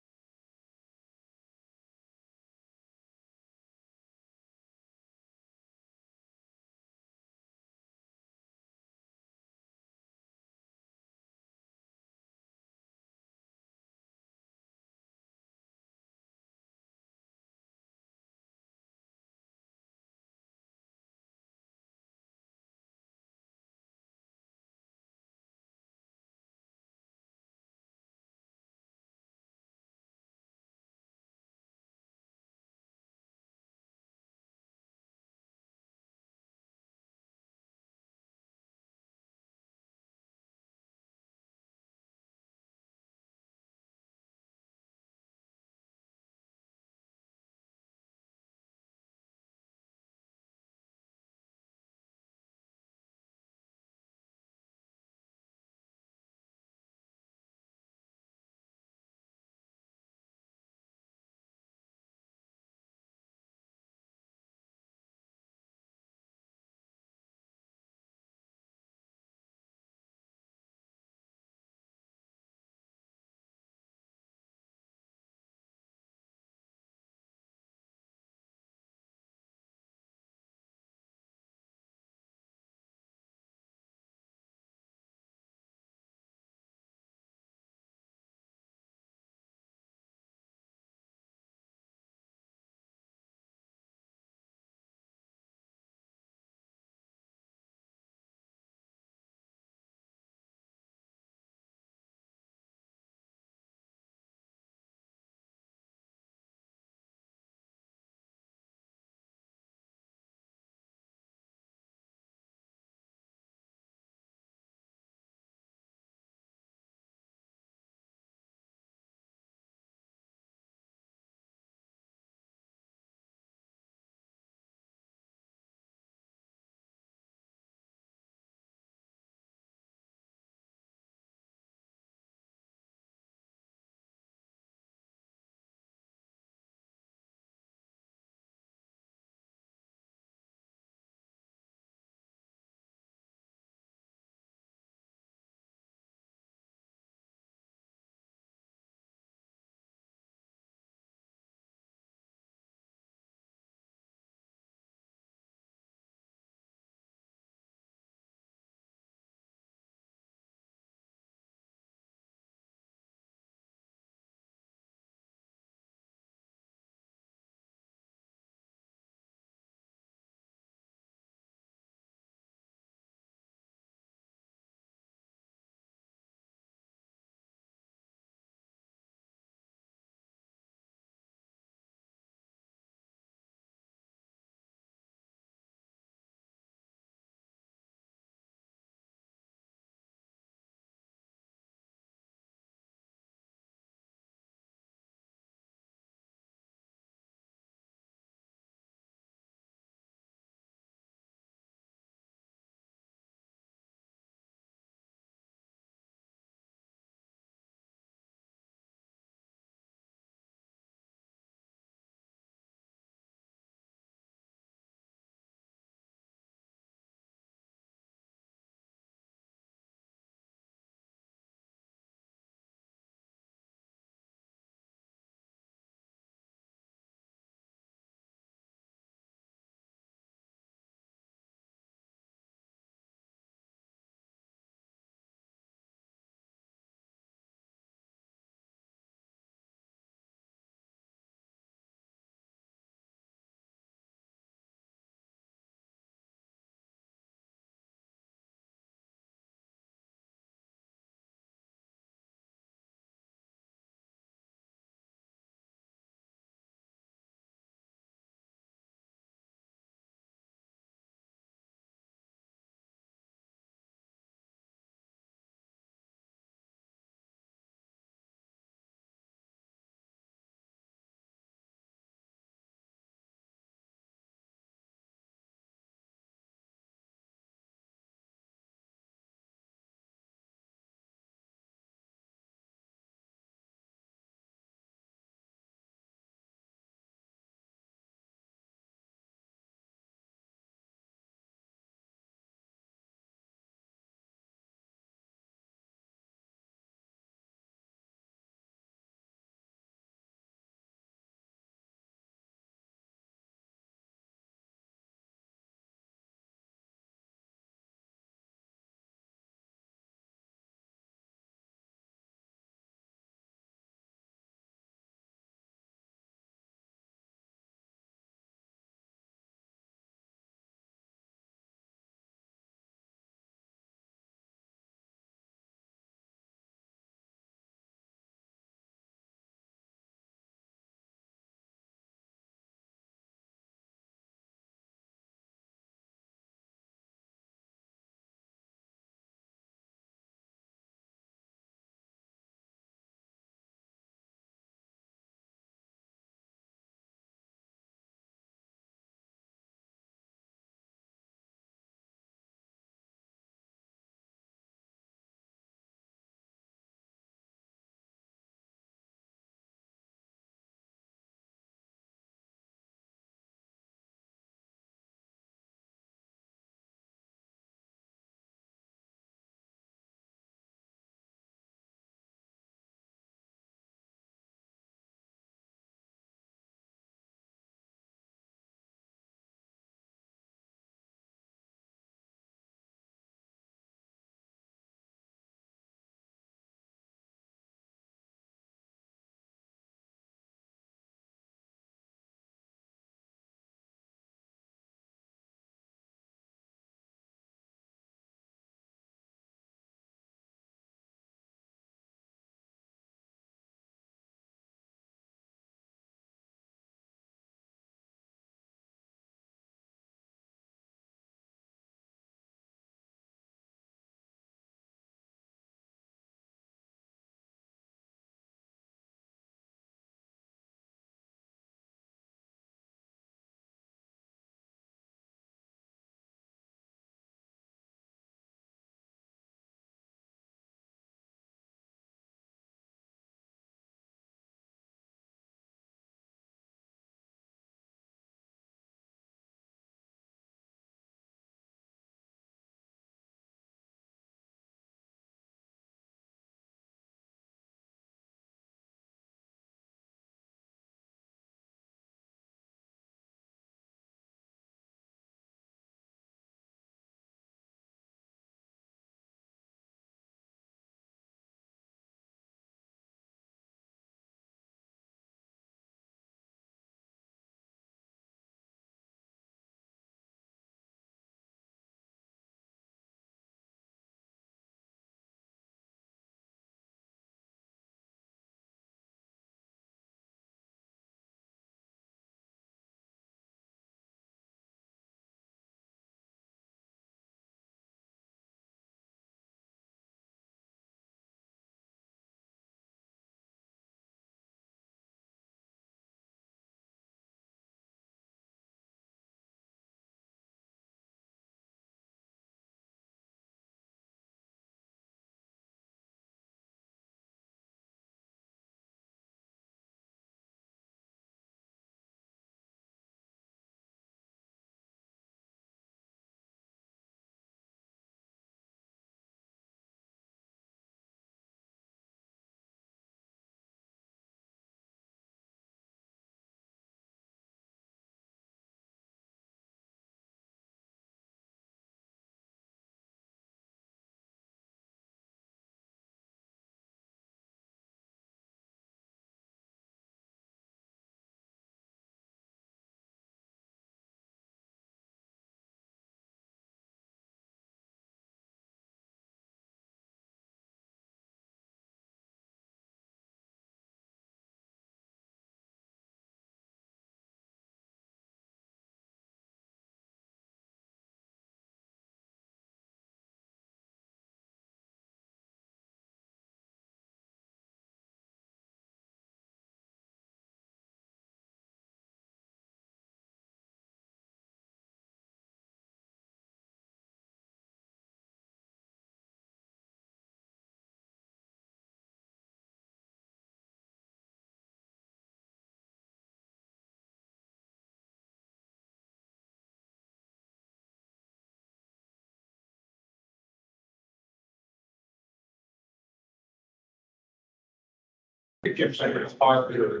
It's hard to,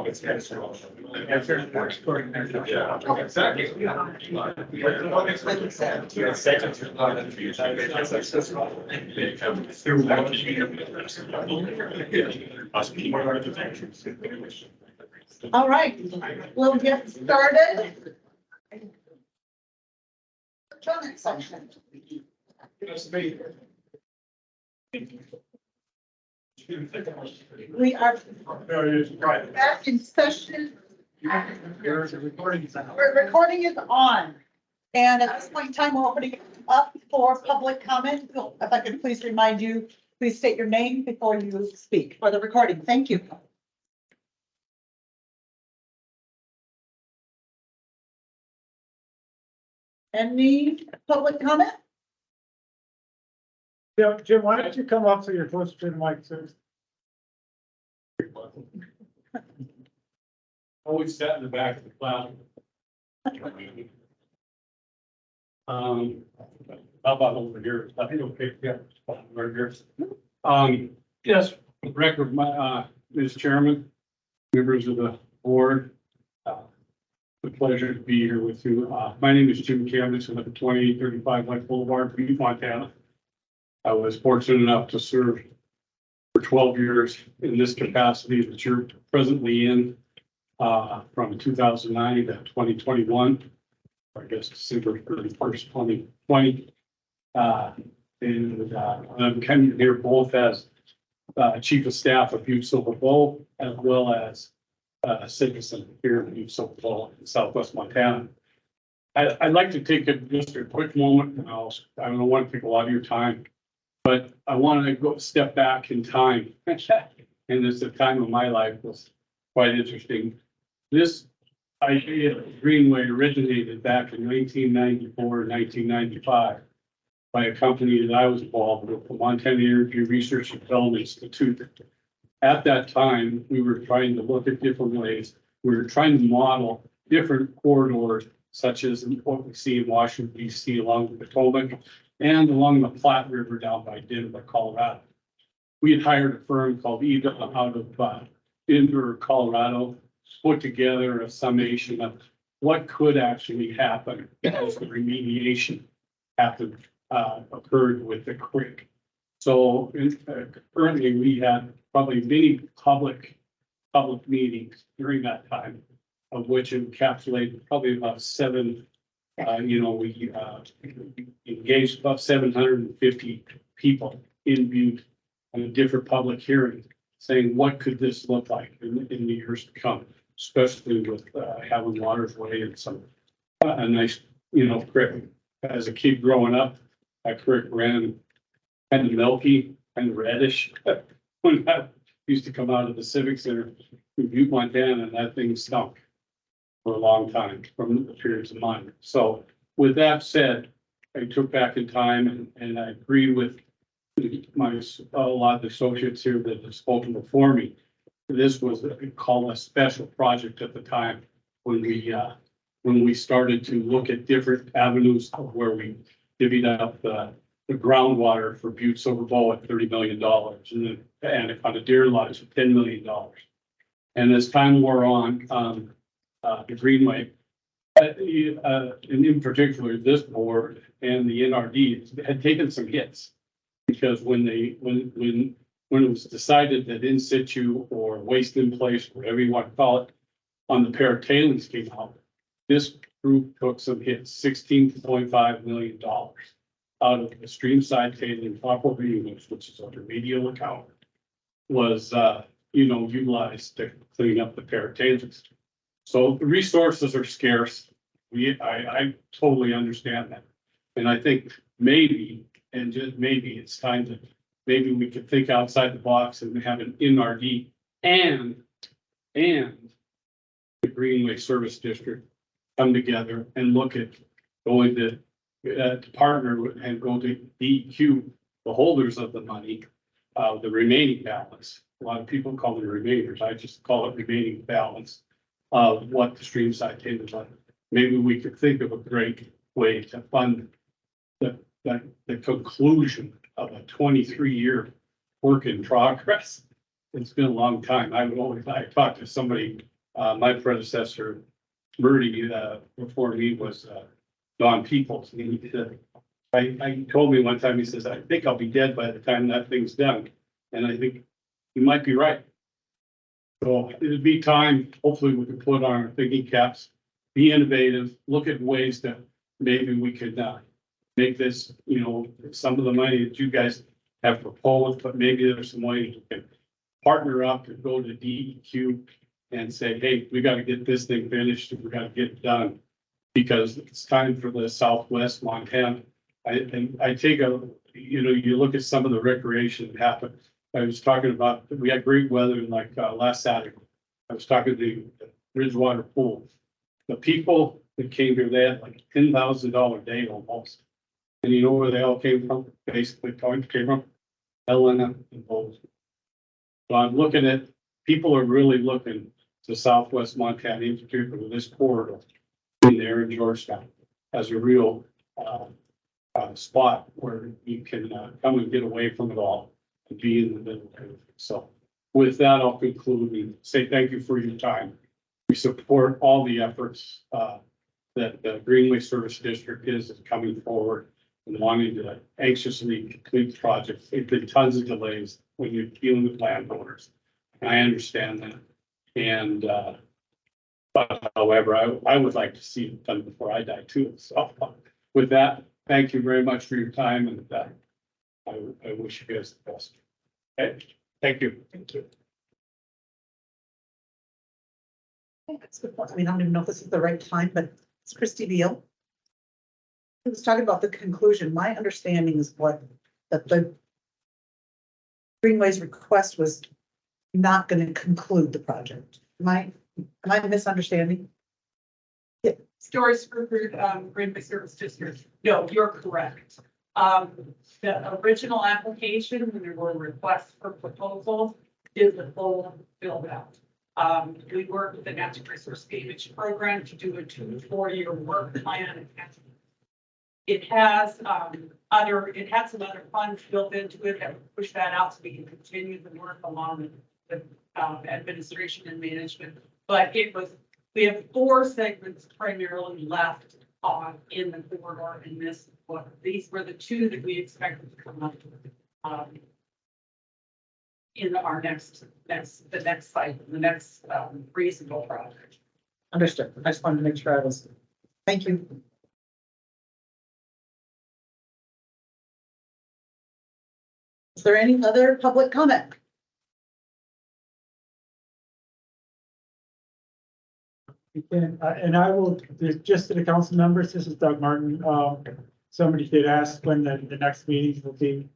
it's kind of strong. Yeah, exactly. All right, we'll get started. Electronic section. We are back in session. Recording is on. And at this point in time, we're opening up for public comment. If I could please remind you, please state your name before you speak for the recording. Thank you. Any public comment? Jim, why don't you come up so you're closer to the mic, sir? Always sat in the back of the cloud. How about over here? I think, okay, yeah, right here. Yes, for the record, my, Ms. Chairman, members of the board, a pleasure to be here with you. My name is Jim Campbell. I'm at 2835 Lake Boulevard, Butte, Montana. I was fortunate enough to serve for 12 years in this capacity that you're presently in, from 2009 to 2021, or I guess December 31st, 2020. I'm coming here both as Chief of Staff of Butte Silver Bowl, as well as a citizen here in Butte Silver Bowl in Southwest Montana. I'd like to take just a quick moment, and I don't want to take a lot of your time, but I want to go step back in time. And this, the time of my life was quite interesting. This idea of Greenway originated back in 1994, 1995 by a company that I was involved with, the Montana Energy Research and Development Institute. At that time, we were trying to look at different ways. We were trying to model different corridors, such as what we see in Washington, D.C. along the Potomac and along the Platte River down by Denver, Colorado. We had hired a firm called EDA out of Denver, Colorado, put together a summation of what could actually happen as the remediation occurred with the creek. So currently we had probably many public meetings during that time, of which encapsulated probably about seven. We engaged about 750 people in Butte on different public hearings, saying what could this look like in the years to come, especially with having Water's Way and some a nice creek. As a kid growing up, that creek ran kind of milky, kind of reddish when I used to come out of the Civic Center in Butte, Montana, and that thing stunk for a long time from the periods of mine. So with that said, I took back in time and I agreed with a lot of the associates here that have spoken before me. This was called a special project at the time when we started to look at different avenues of where we divvied up the groundwater for Butte Silver Bowl at $30 million and on the Deer Lodge at $10 million. And as time wore on, the Greenway, and in particular, this board and the NRD had taken some hits because when it was decided that in situ or waste in place, whatever you want to call it, on the pair of tailings came out, this group took some hits, $16.5 million out of the streamside tailing proper units, which is a remedial account, was utilized to clean up the pair of tailings. So the resources are scarce. I totally understand that. And I think maybe, and just maybe it's time to, maybe we could think outside the box and have an NRD and the Greenway Service District come together and look at going to partner and go to DEQ, the holders of the money, the remaining balance. A lot of people call them remainers. I just call it remaining balance of what the stream side tables are. Maybe we could think of a great way to fund the conclusion of a 23-year work in progress it's been a long time. I talked to somebody, my predecessor, Murdy, before me was, Don Peoples. And he said, I told me one time, he says, I think I'll be dead by the time that thing's done. And I think he might be right. So it'd be time, hopefully we can put on our thinking caps, be innovative, look at ways that maybe we could, make this, some of the money that you guys have proposed, but maybe there's some ways we can partner up and go to DEQ and say, hey, we gotta get this thing finished, we gotta get it done. Because it's time for the Southwest Montana. I take you look at some of the recreation that happened. I was talking about, we had great weather like last Saturday. I was talking to the Bridgewater Pool. The people that came here, they had like $10,000 day almost. And you know where they all came from? Basically, came from Helena and Bozeman. So I'm looking at, people are really looking to Southwest Montana, in particular with this corridor in there in Georgetown as a real spot where you can come and get away from it all and be in the middle of it. So with that, I'll conclude and say thank you for your time. We support all the efforts that the Greenway Service District is coming forward and wanting to anxiously complete the project. There've been tons of delays when you're dealing with landowners. I understand that. And but however, I would like to see it done before I die too. So with that, thank you very much for your time, and I wish you guys the best. Okay, thank you. Thank you. That's a good point. I mean, I don't even know if this is the right time, but it's Christy Beal. He was talking about the conclusion. My understanding is that the Greenway's request was not going to conclude the project. Am I misunderstanding? Yeah. Stories for Greenway Service District. No, you're correct. The original application, when there were requests for proposals, is the full build out. We worked with the Natural Resource Management Program to do a 2-4-year work plan. It has some other funds built into it that would push that out so we can continue the work along with administration and management. But we have 4 segments primarily left in the corridor in this book. These were the 2 that we expected to come up in our next cycle, the next reasonable project. Understood. I just wanted to make sure I was. Thank you. Is there any other public comment? And I will, just to the council members, this is Doug Martin. Somebody did ask when the next meetings will be.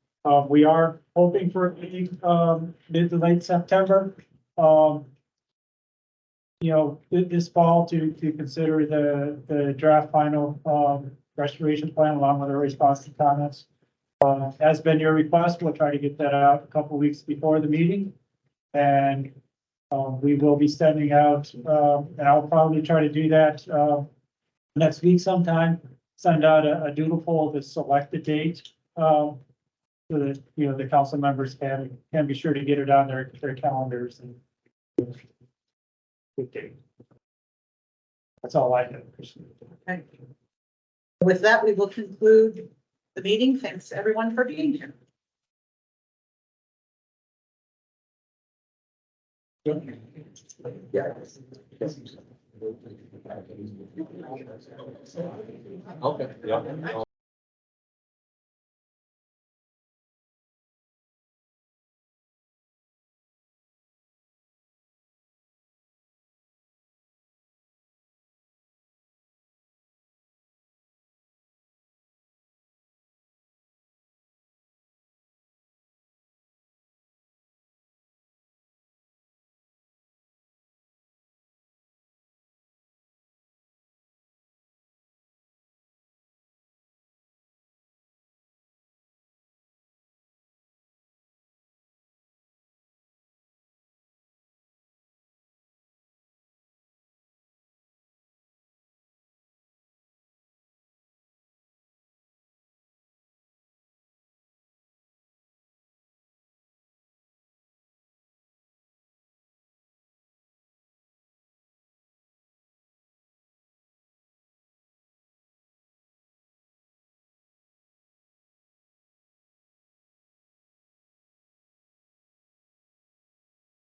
We are hoping for a meeting mid to late September. This fall to consider the draft final restoration plan along with our response to comments. Has been your request, we'll try to get that out a couple weeks before the meeting. And we will be sending out, and I'll probably try to do that next week sometime, send out a doodle poll to select the date. So that, the council members can be sure to get it on their calendars and good date. That's all I have. Okay. With that, we will conclude the meeting. Thanks everyone for being here. Yeah. Okay. Yeah.